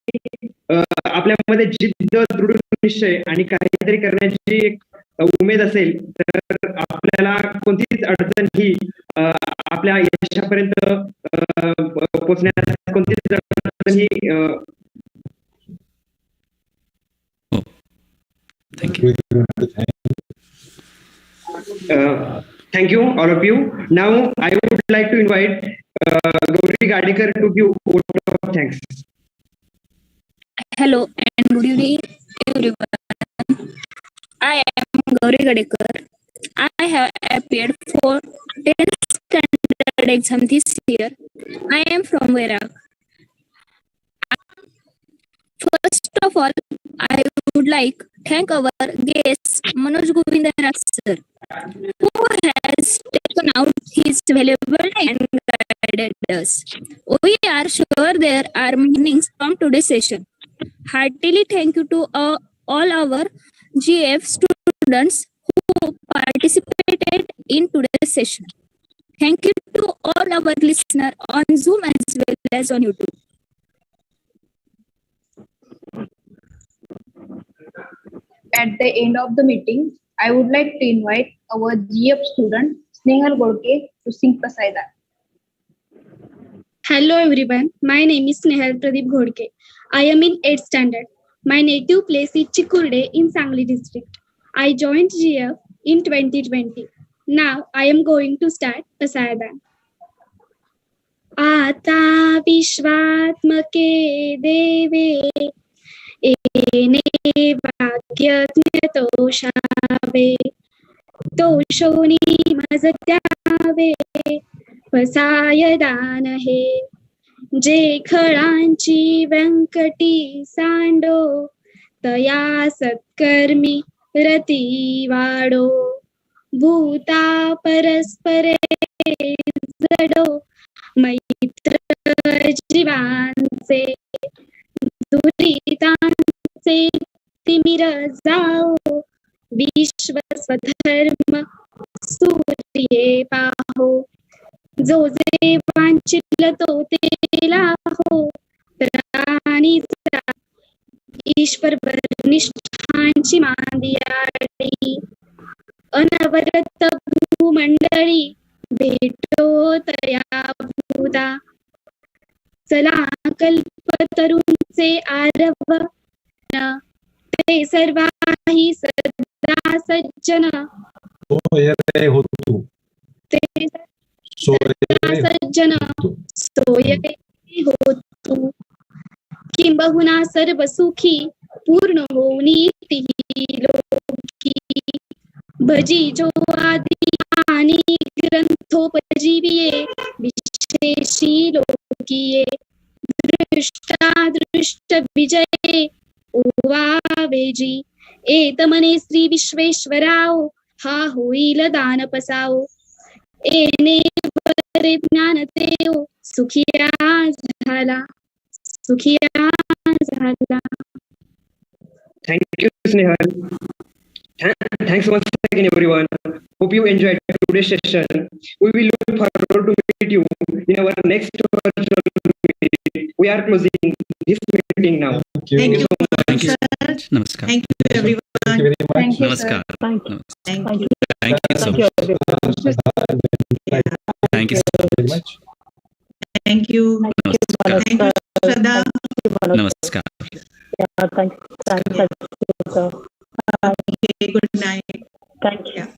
आपल्यामध्ये जिद्द, दृढ निश्चय आणि काहीतरी करण्याची एक उमेद असेल तर आपल्याला कोणतीच अडचण ही आपल्या यशापर्यंत पोहोचण्यास कोणतीच अडचण ही. Thank you all of you. Now I would like to invite Gauri Gadikar to give vote of thanks. Hello and good evening everyone. I am Gauri Gadikar. I have appeared for 10th standard exam this year. I am from Verak. First of all, I would like thank our guest Manoj Govindraj sir, who has taken out his valuable time and guided us. We are sure there are meanings from today's session. Heartily thank you to all our GF students who participated in today's session. Thank you to all our listeners on Zoom as well as on YouTube. At the end of the meeting, I would like to invite our GF student Snehal Godke to sing Pasaida. Hello everyone, my name is Snehal Pradeep Ghodke. I am in 8th standard. My native place is Chikurde in Sangli district. I joined GF in 2020. Now I am going to start Pasaida. आता विश्वात्मके देवे एने वाक्यज्ञ तोषावे तोषोनी मज द्यावे पसाय दान हे जे खळांची व्यंकटी सांडो तया सत्कर्मी रती वाडो भूता परस्परे जडो मैत्र जीवांचे दुरितांचे तिमिर जाओ विश्व स्वधर्म सूर्ये पाहो जो जे वांछिल तो तेला हो प्राणीचा ईश्वर निष्ठांची मांदियाळी अनवरत भूमंडळी भेटो तया भूता चला कल्पतरूंचे आरव ते सर्वाही सदा सज्जन ते सदा सज्जन सोय होतु किंबहुना सर्व सुखी पूर्ण होऊनी लोकी भजी जो आदि आणि ग्रंथोपजीविये विशेषी लोकीये दृष्ट विजये ओवावेजी एतमने श्री विश्वेश्वराओ हा होईल दान पसाओ एने वरे ज्ञान देव सुखिया झाला. Thank you, Snehal. Thanks once again, everyone. Hope you enjoyed today's session. We will look forward to meet you in our next virtual meeting. we are closing this meeting now. Thank you. Thank you sir. so much. Namaskar. Thank you, everyone. Thank you very much. Thank you, Namaskar. sir. Thank you. Thank you. Thank you so much. Thank you so very much. much. Thank you. Namaskar. Thank you, Shraddha. Namaskar. Yeah, thank you. Thank you, sir. Okay, good night. Thank you. Yeah.